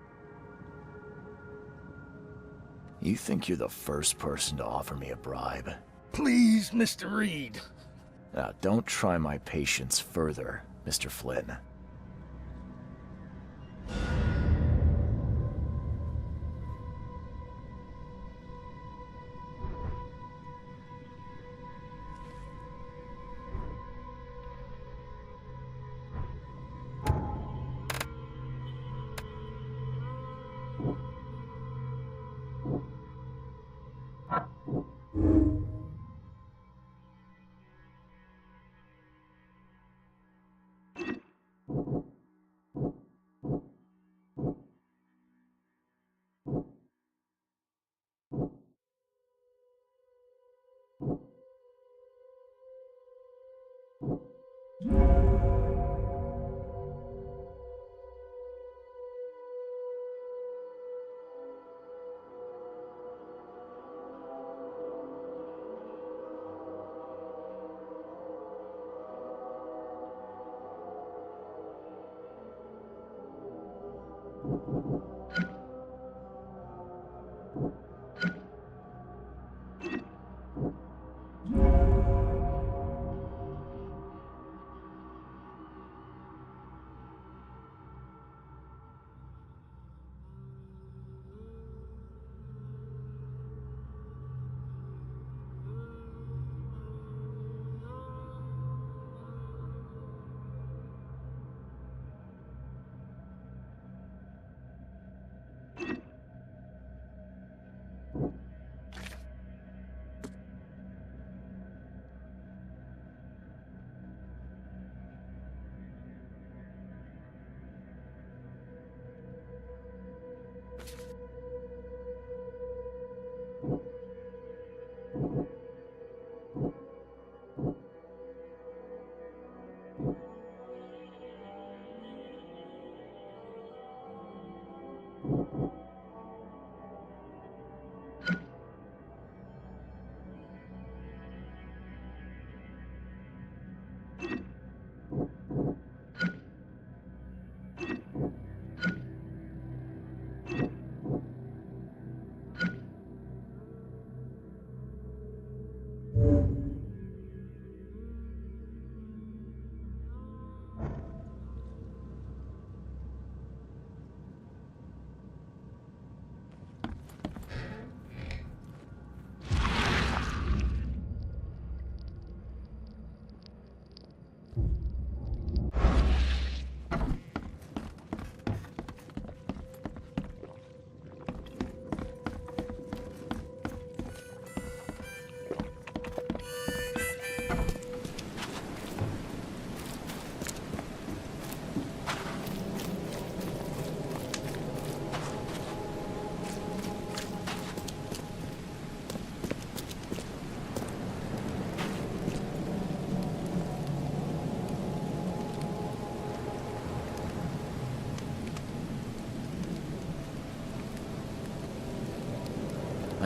You think you're the first person to offer me a bribe? Please, Mr. Reed. Now, don't try my patience further, Mr. Flynn.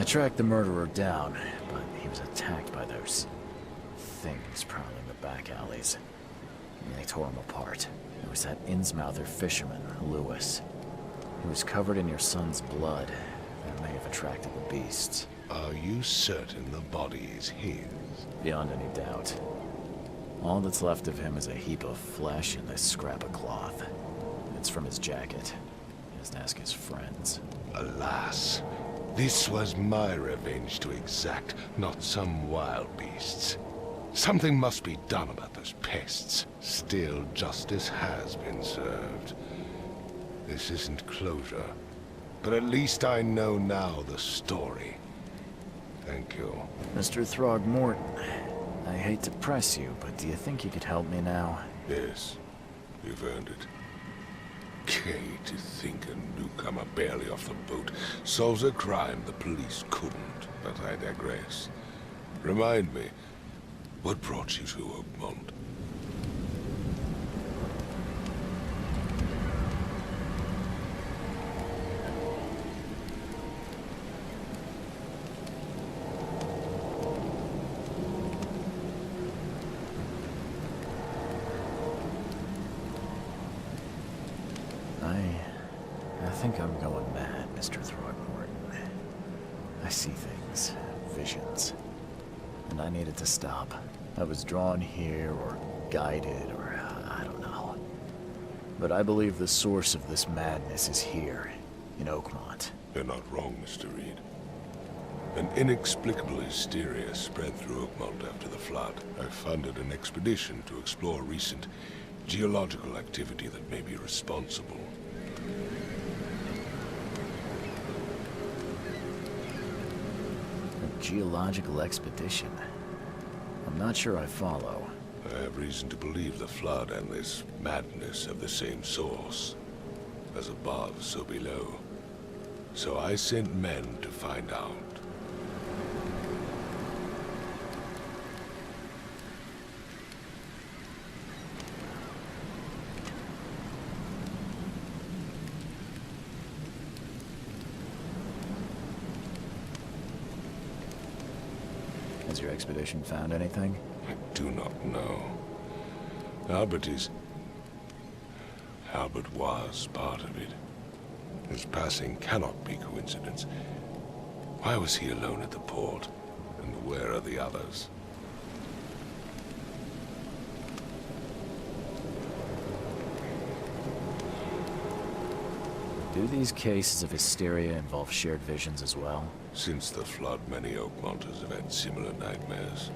I tracked the murderer down, but he was attacked by those things prowling the back alleys. And they tore him apart. It was that Innsmouther fisherman, Lewis. He was covered in your son's blood. That may have attracted the beasts. Are you certain the body is his? Beyond any doubt. All that's left of him is a heap of flesh and this scrap of cloth. It's from his jacket. Just ask his friends. Alas, this was my revenge to exact, not some wild beast's. Something must be done about those pests. Still, justice has been served. This isn't closure, but at least I know now the story. Thank you. Mr. Throgmorton, I hate to press you, but do you think you could help me now? Yes, you've earned it. Gay to think a newcomer barely off the boat solves a crime the police couldn't, but I digress. Remind me, what brought you to Oakmont? I think I'm going mad, Mr. Throgmorton. I see things, visions, and I needed to stop. I was drawn here, or guided, or I don't know. But I believe the source of this madness is here, in Oakmont. You're not wrong, Mr. Reed. An inexplicable hysteria spread through Oakmont after the flood. I funded an expedition to explore recent geological activity that may be responsible. A geological expedition? I'm not sure I follow. I have reason to believe the flood and this madness have the same source. As above, so below. So I sent men to find out. Has your expedition found anything? I do not know. Albert was part of it. His passing cannot be coincidence. Why was he alone at the port? And where are the others? Do these cases of hysteria involve shared visions as well? Since the flood, many Oakmonters have had similar nightmares.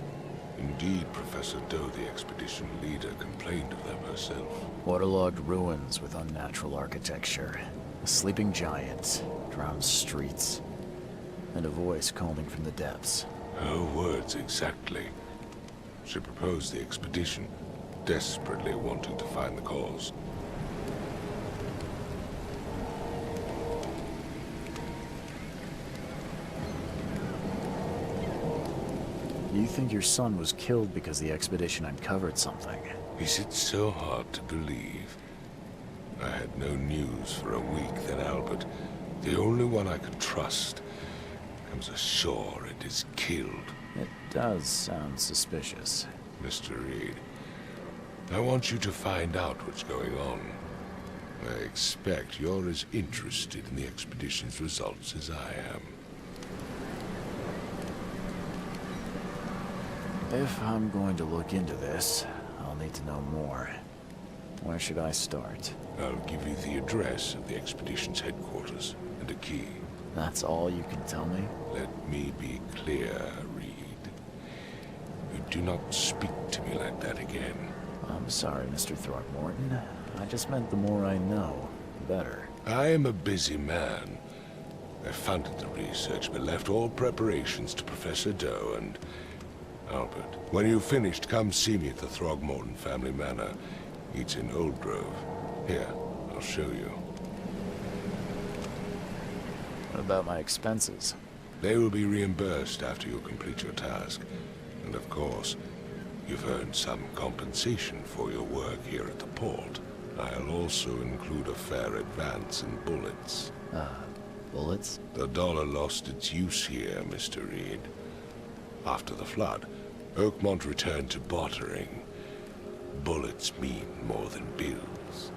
Indeed, Professor Doe, the expedition leader, complained of them herself. Waterlogged ruins with unnatural architecture. A sleeping giant, drowned streets, and a voice calling from the depths. Her words exactly. She proposed the expedition, desperately wanting to find the cause. You think your son was killed because the expedition uncovered something? Is it so hard to believe? I had no news for a week, then Albert, the only one I could trust, comes ashore and is killed. It does sound suspicious. Mr. Reed, I want you to find out what's going on. I expect you're as interested in the expedition's results as I am. If I'm going to look into this, I'll need to know more. Where should I start? I'll give you the address of the expedition's headquarters and a key. That's all you can tell me? Let me be clear, Reed. You do not speak to me like that again. I'm sorry, Mr. Throgmorton. I just meant the more I know, the better. I am a busy man. I funded the research, but left all preparations to Professor Doe and Albert. When you've finished, come see me at the Throgmorton family manor. It's in Old Grove. Here, I'll show you. What about my expenses? They will be reimbursed after you complete your task. And of course, you've earned some compensation for your work here at the port. I'll also include a fair advance in bullets. Bullets? The dollar lost its use here, Mr. Reed. After the flood, Oakmont returned to bartering. Bullets mean more than bills.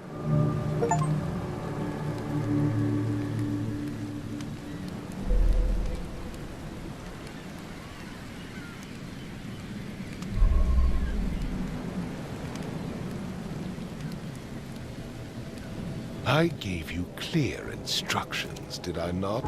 I gave you clear instructions, did I not?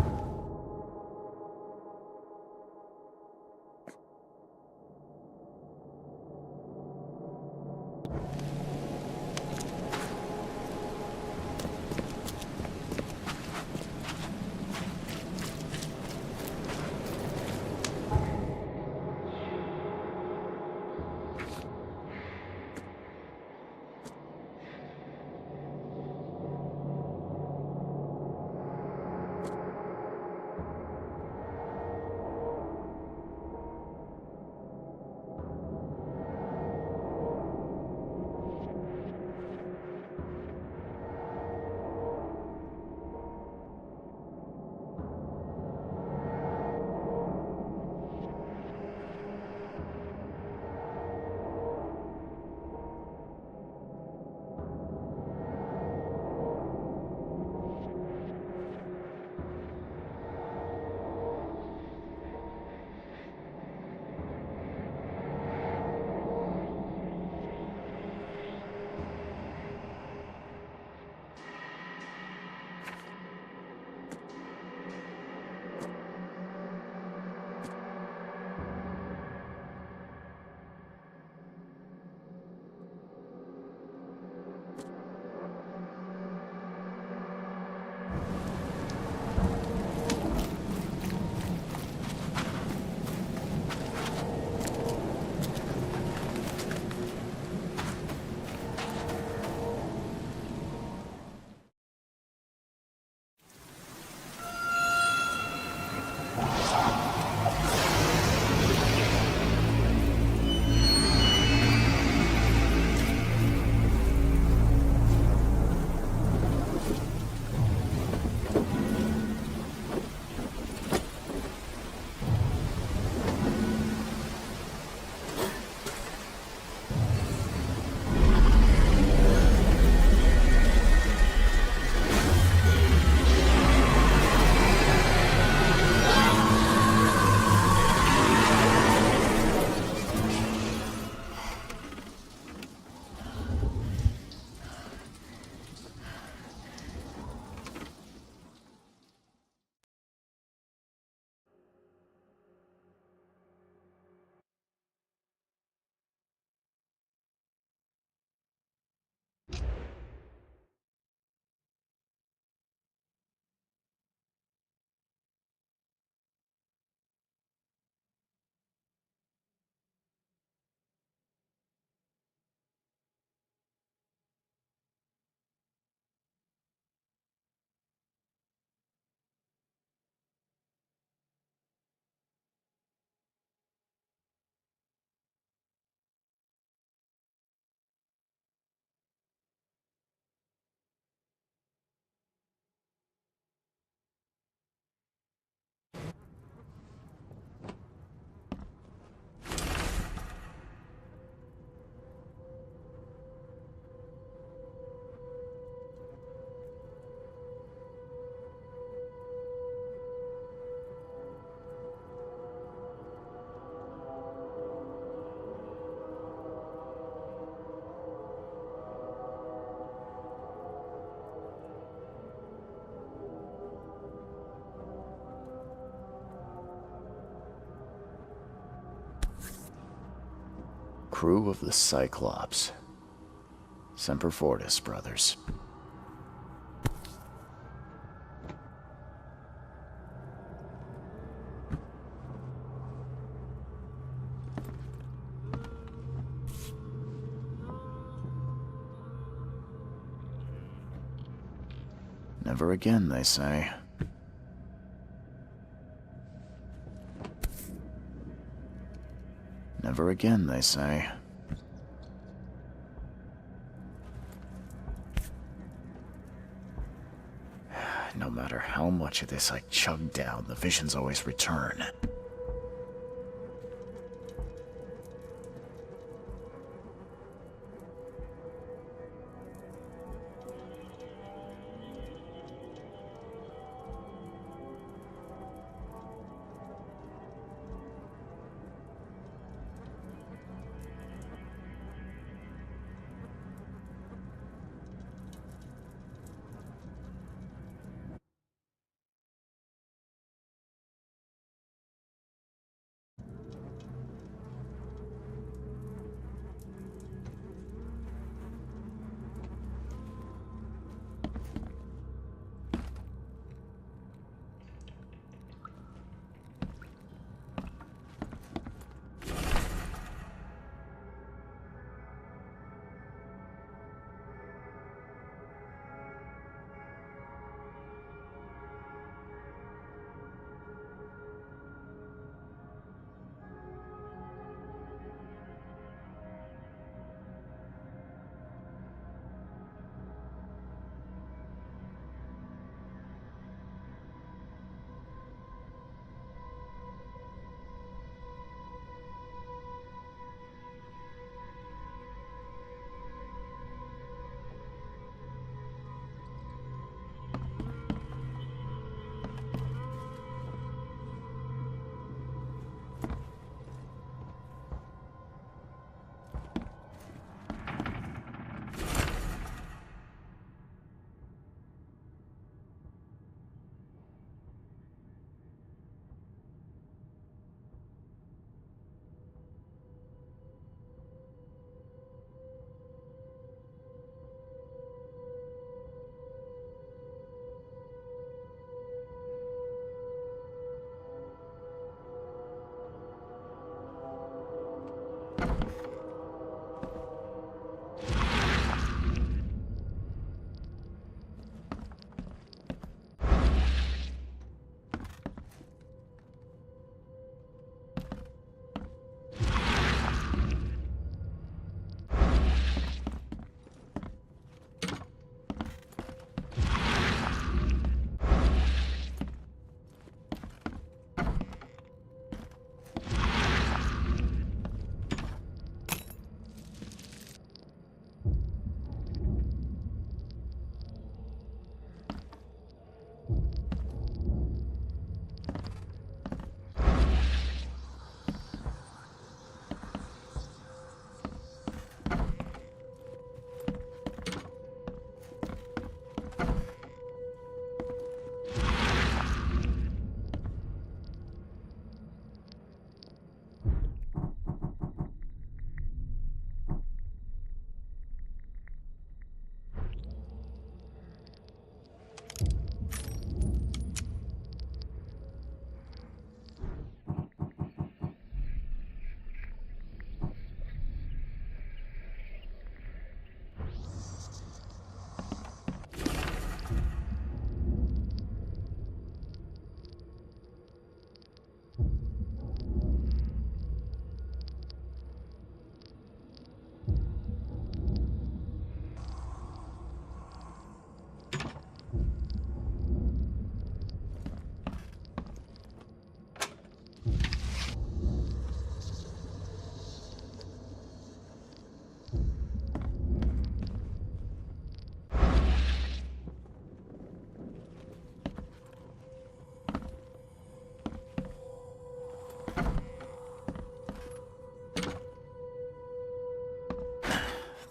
Crew of the Cyclops. Semper Fortis, brothers. Never again, they say. Never again, they say. No matter how much of this I chug down, the visions always return.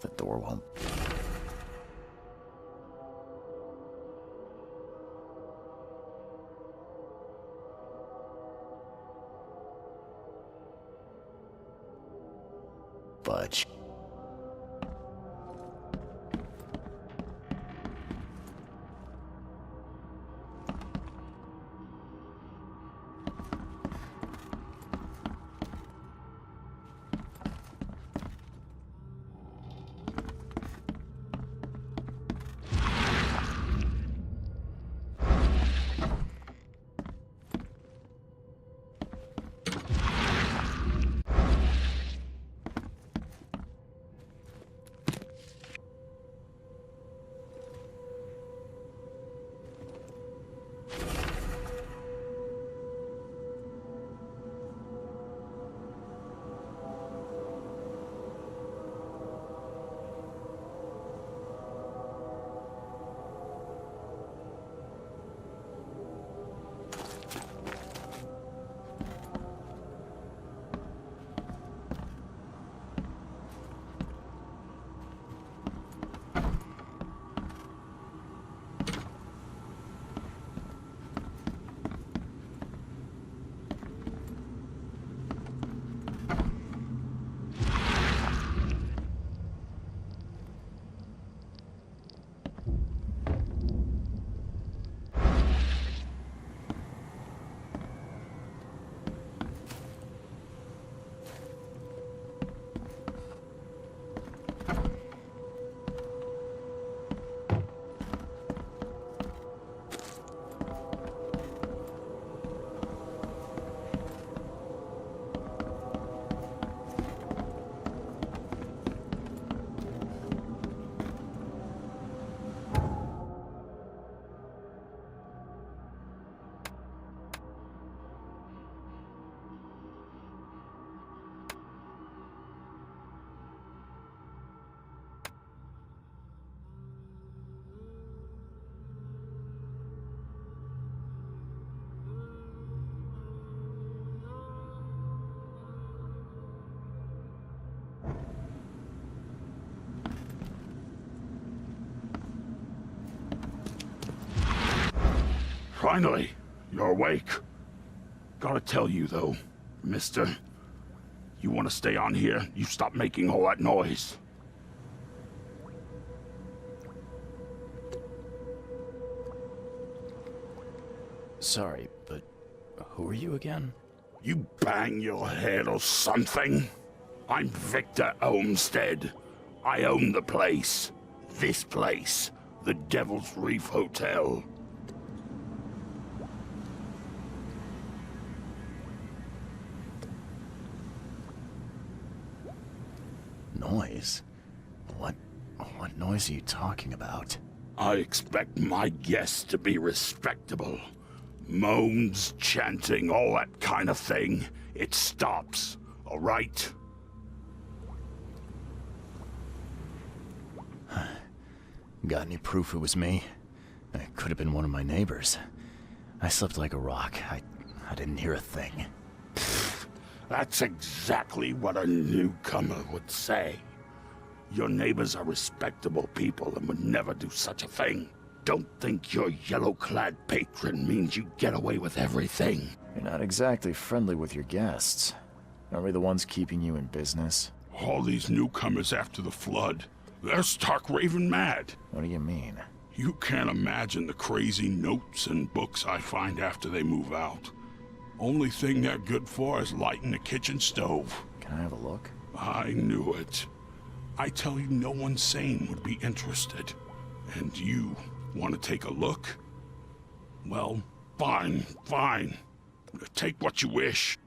The door won't. Budge. Finally, you're awake. Gotta tell you, though, mister, you want to stay on here, you stop making all that noise. Sorry, but who are you again? You bang your head or something? I'm Victor Olmsted. I own the place. This place. The Devil's Reef Hotel. Noise? What noise are you talking about? I expect my guests to be respectable. Moans, chanting, all that kind of thing. It stops, all right? Got any proof it was me? It could have been one of my neighbors. I slept like a rock. I didn't hear a thing. That's exactly what a newcomer would say. Your neighbors are respectable people and would never do such a thing. Don't think your yellow-clad patron means you get away with everything. You're not exactly friendly with your guests. Aren't we the ones keeping you in business? All these newcomers after the flood, they're stark raving mad. What do you mean? You can't imagine the crazy notes and books I find after they move out. Only thing they're good for is lighting the kitchen stove. Can I have a look? I knew it. I tell you, no one sane would be interested. And you want to take a look? Well, fine, fine. Take what you wish.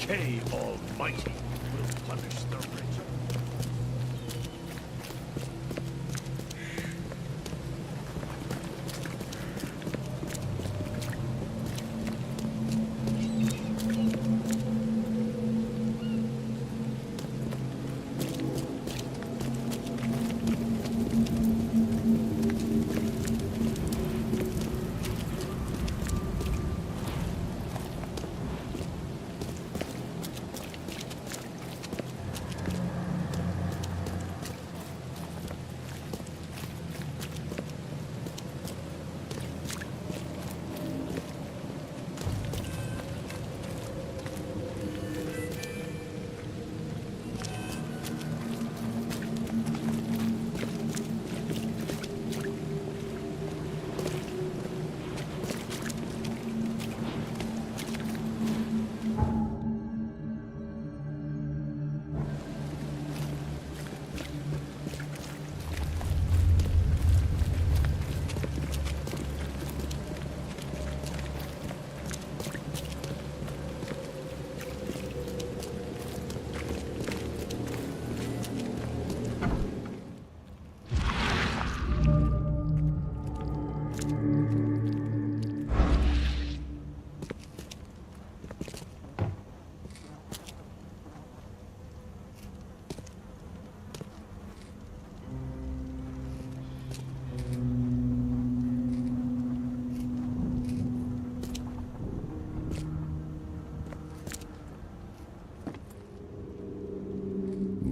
decay almighty will punish the rich.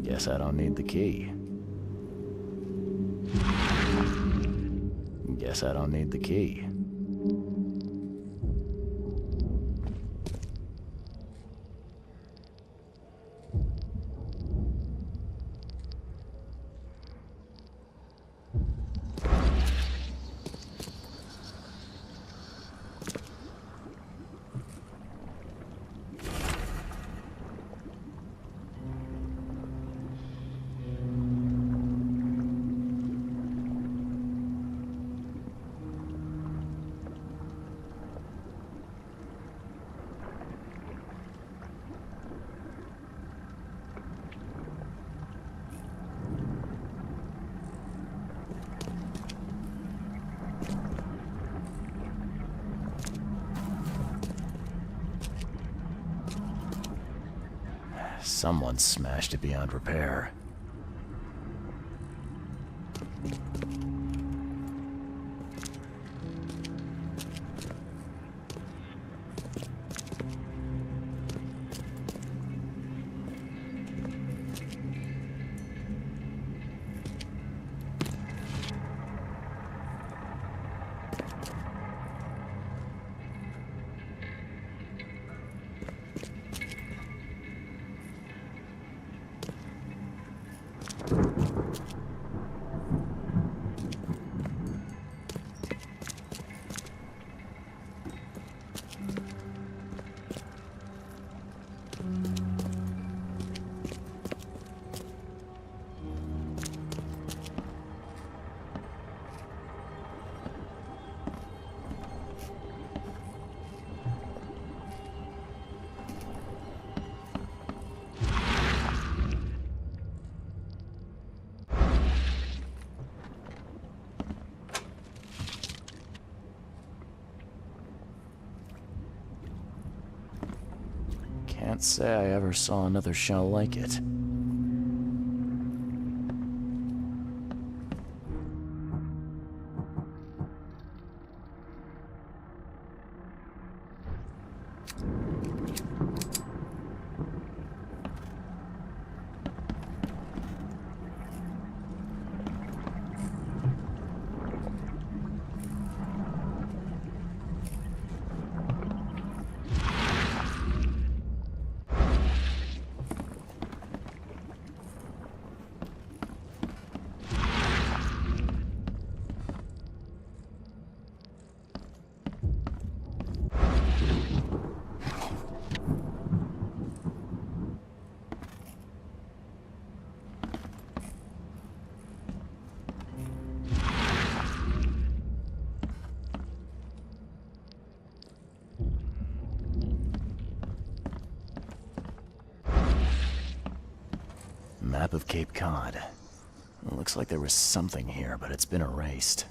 Guess I don't need the key. Guess I don't need the key. Someone smashed it beyond repair. Can't say I ever saw another shell like it. Map of Cape Cod. It looks like there was something here, but it's been erased.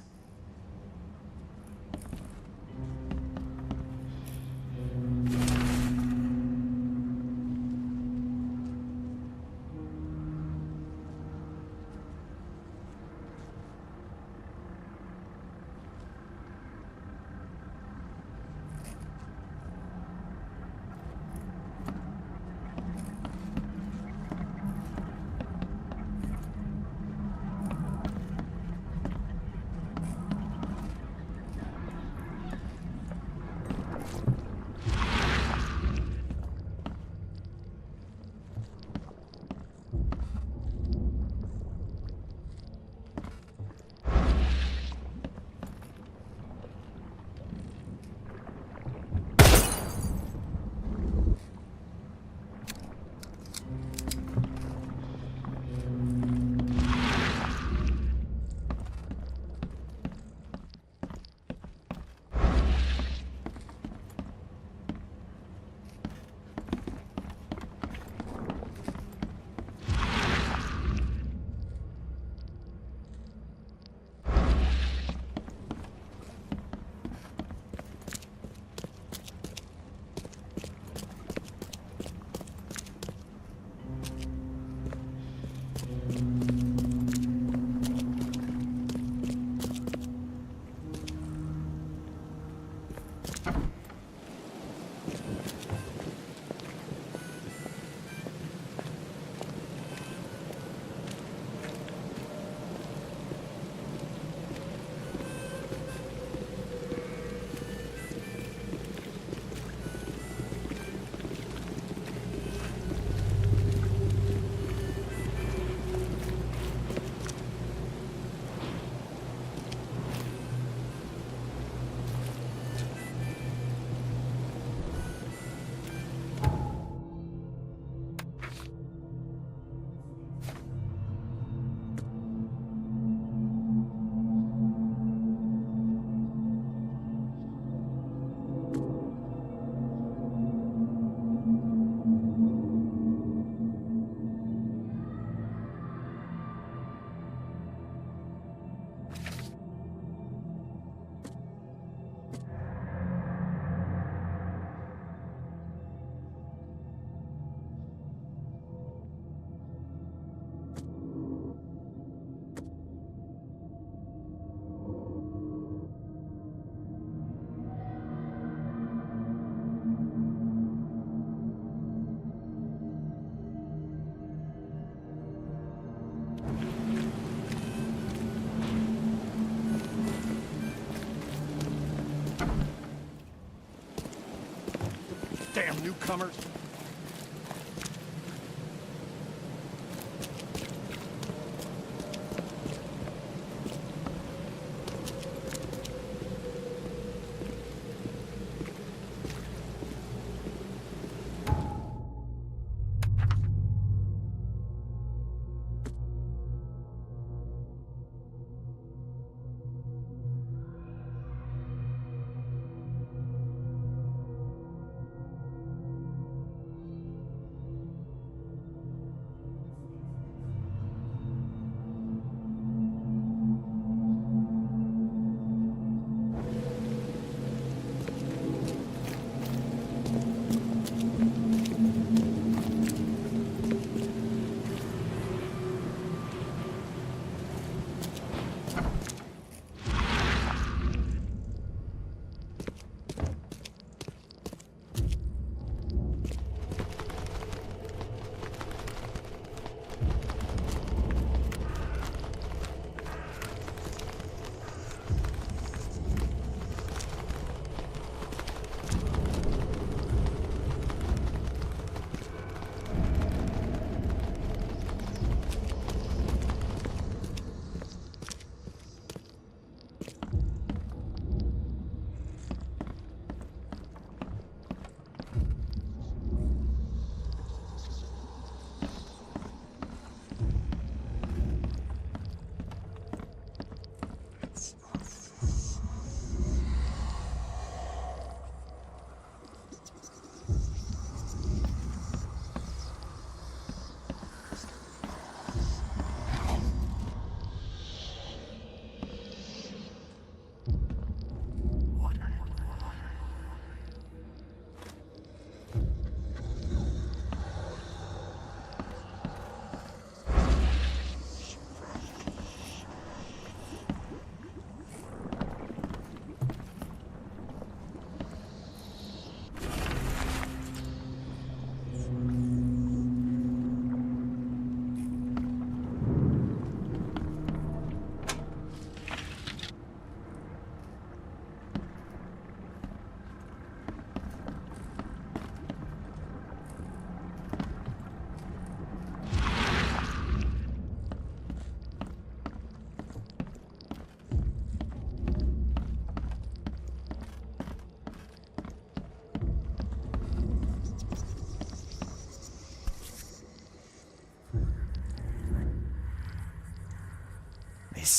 Damn newcomers!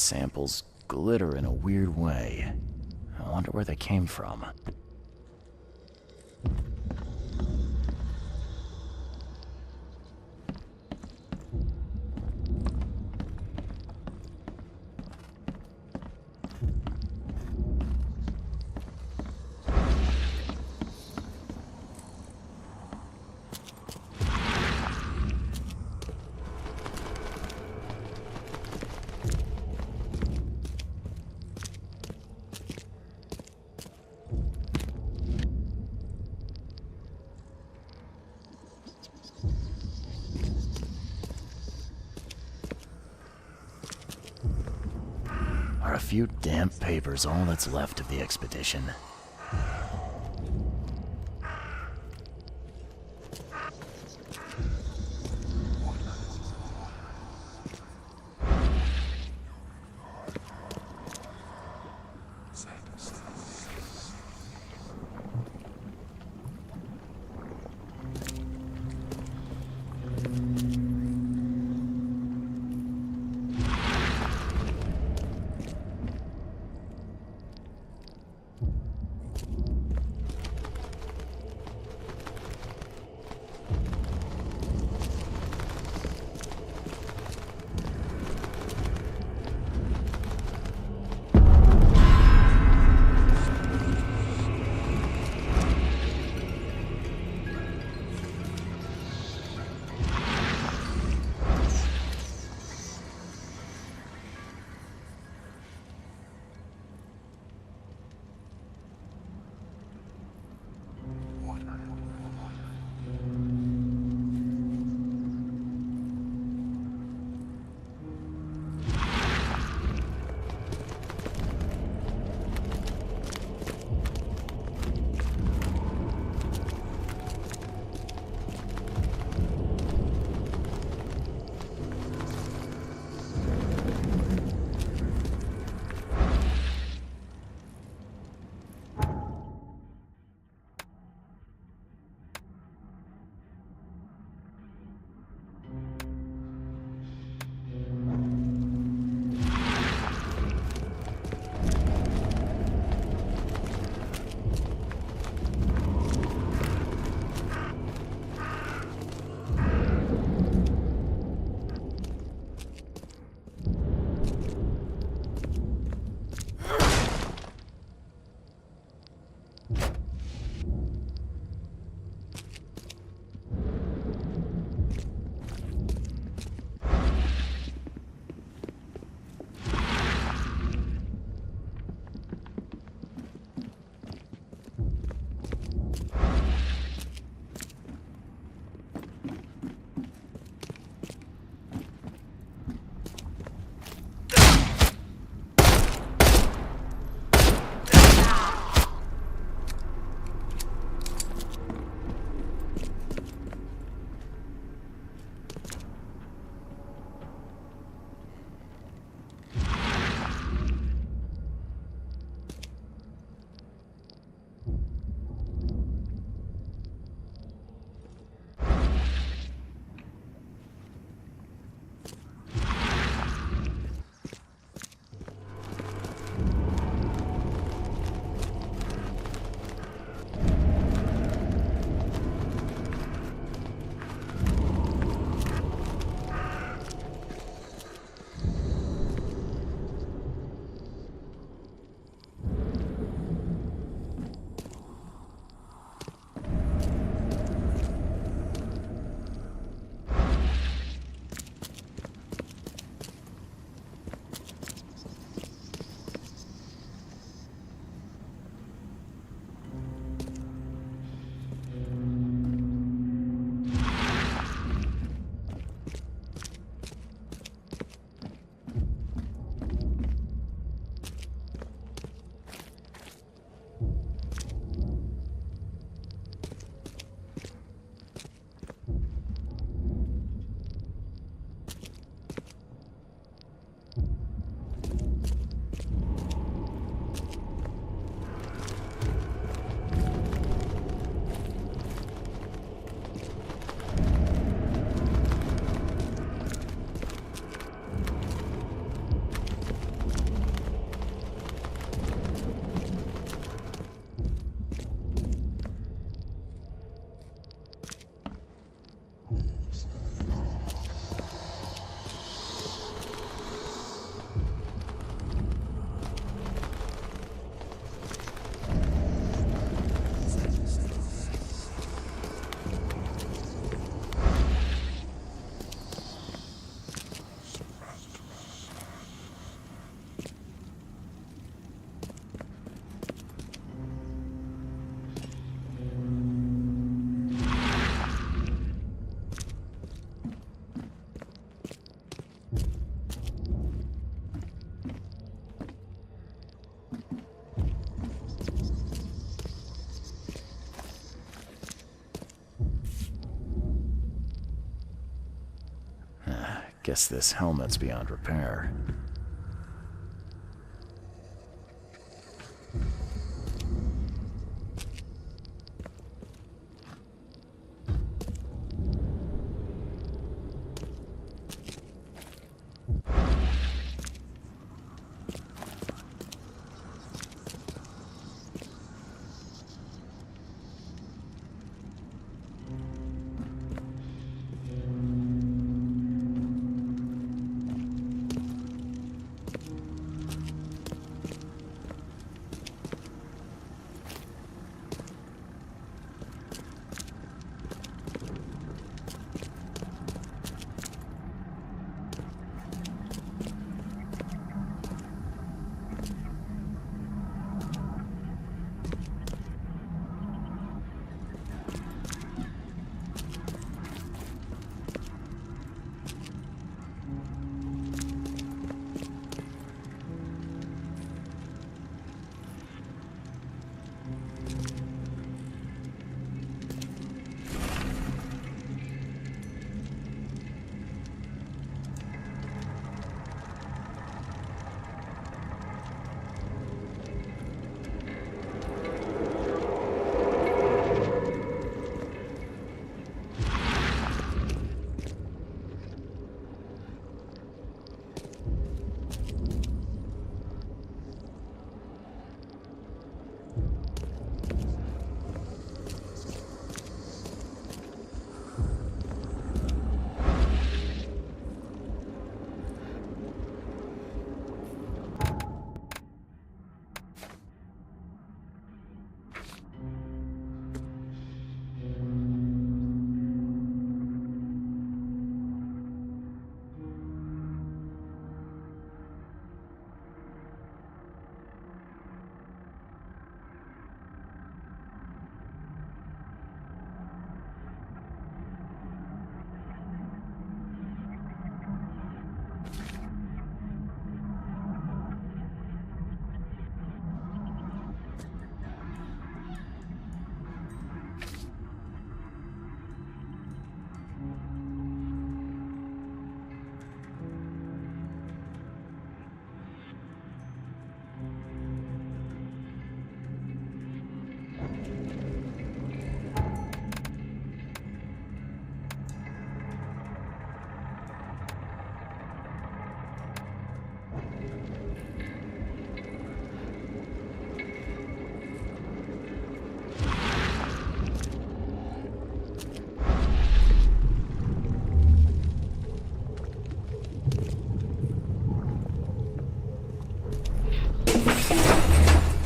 samples glitter in a weird way. I wonder where they came from. Are a few damp papers all that's left of the expedition? Guess this helmet's beyond repair.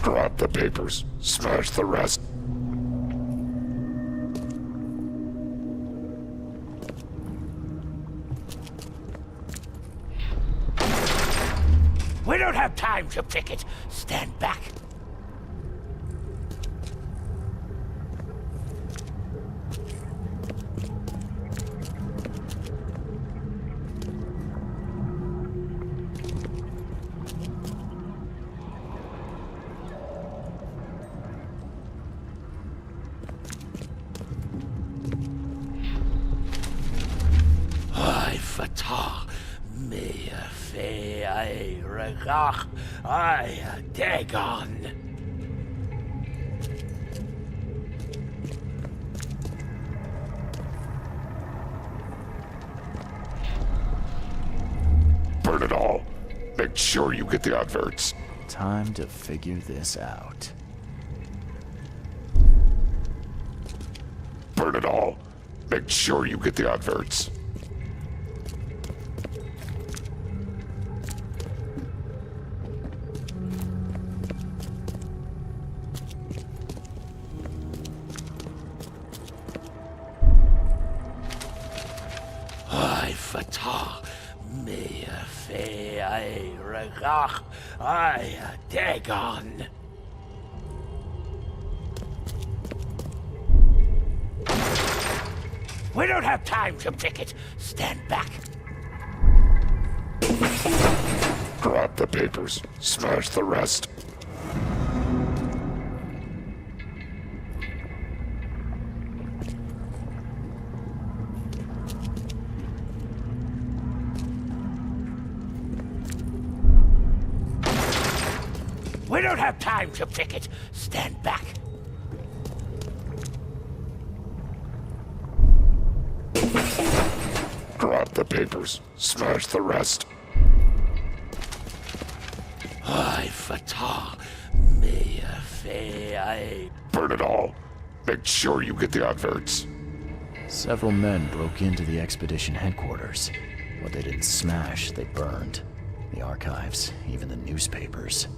Grab the papers, smash the rest. We don't have time to pick it. Stand back. Dagon. Burn it all. Make sure you get the adverts. Time to figure this out. Burn it all. Make sure you get the adverts. Dagon. We don't have time to pick it. Stand back. Grab the papers, smash the rest. We don't have time to pick it. Stand back. Grab the papers. Smash the rest. Ay, fatal. Mea fei. Burn it all. Make sure you get the adverts. Several men broke into the expedition headquarters. What they didn't smash, they burned. The archives, even the newspapers.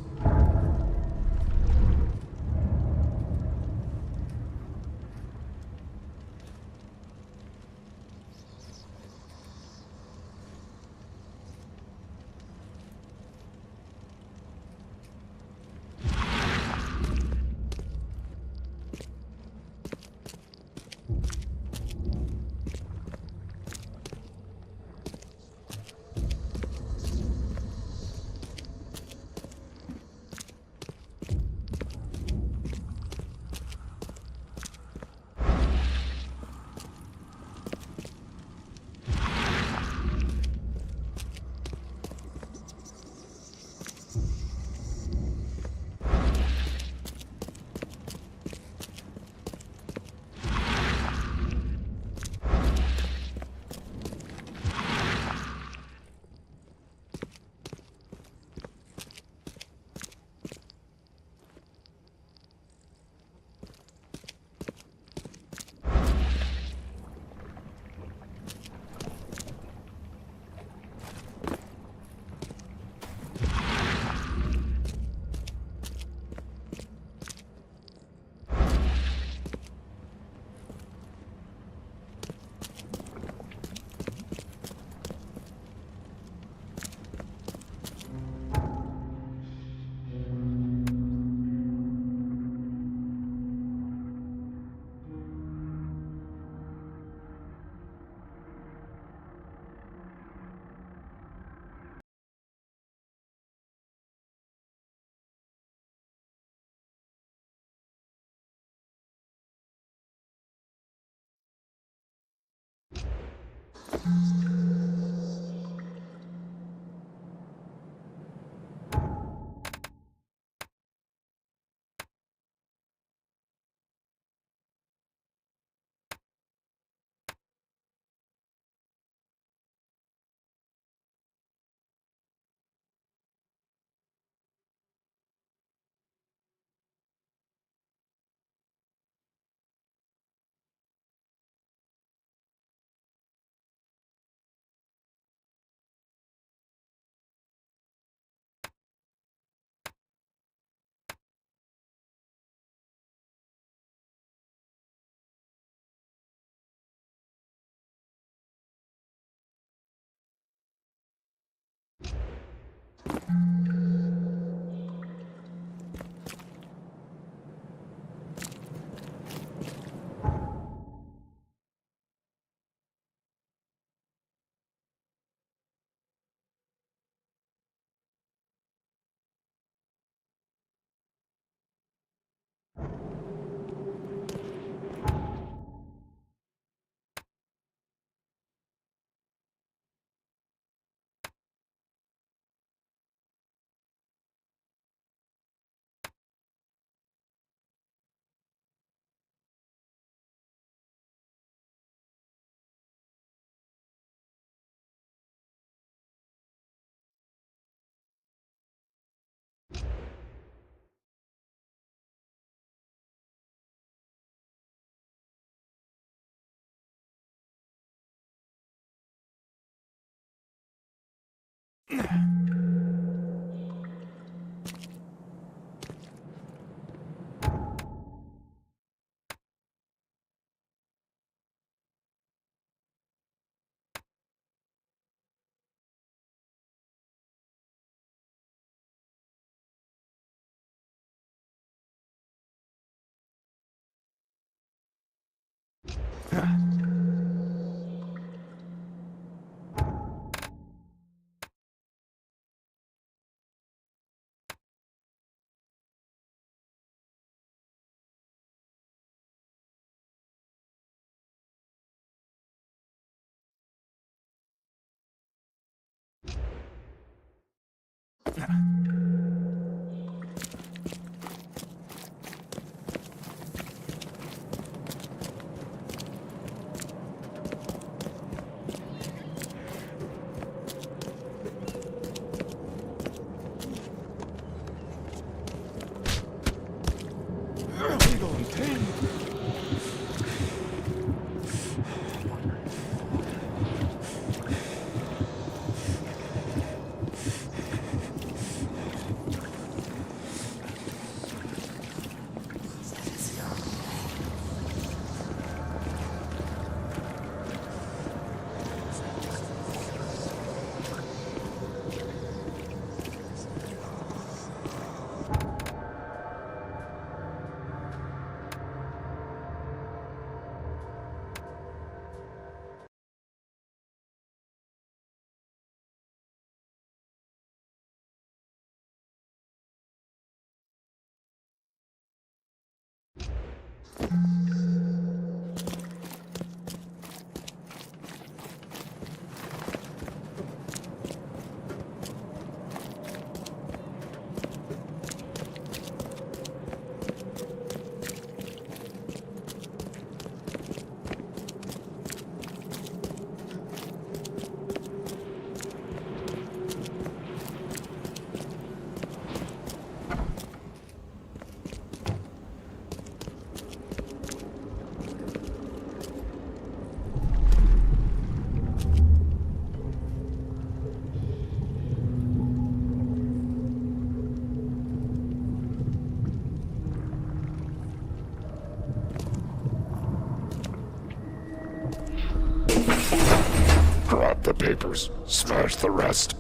Grab the papers, smash the rest.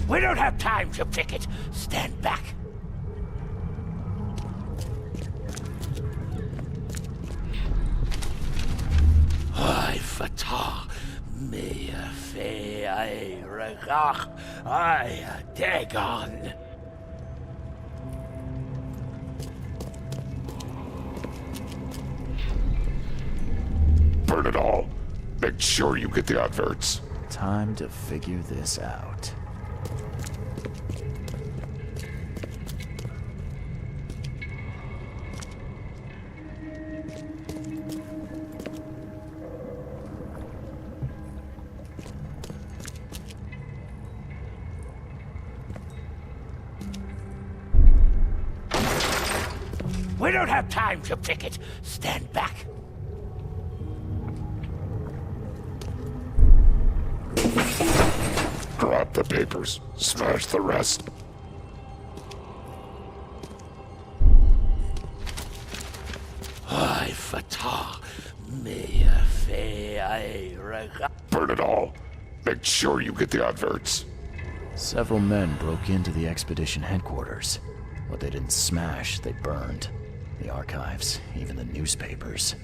We don't have time to pick it. Stand back. Ay, fatah. Me fe ay regach. Ay, dagon. Burn it all. Make sure you get the adverts. Time to figure this out. We don't have time to pick it. Stand back. Grab the papers, smash the rest. Ay, fatah. Me fe ay regach. Burn it all. Make sure you get the adverts. Several men broke into the expedition headquarters. What they didn't smash, they burned. The archives, even the newspapers.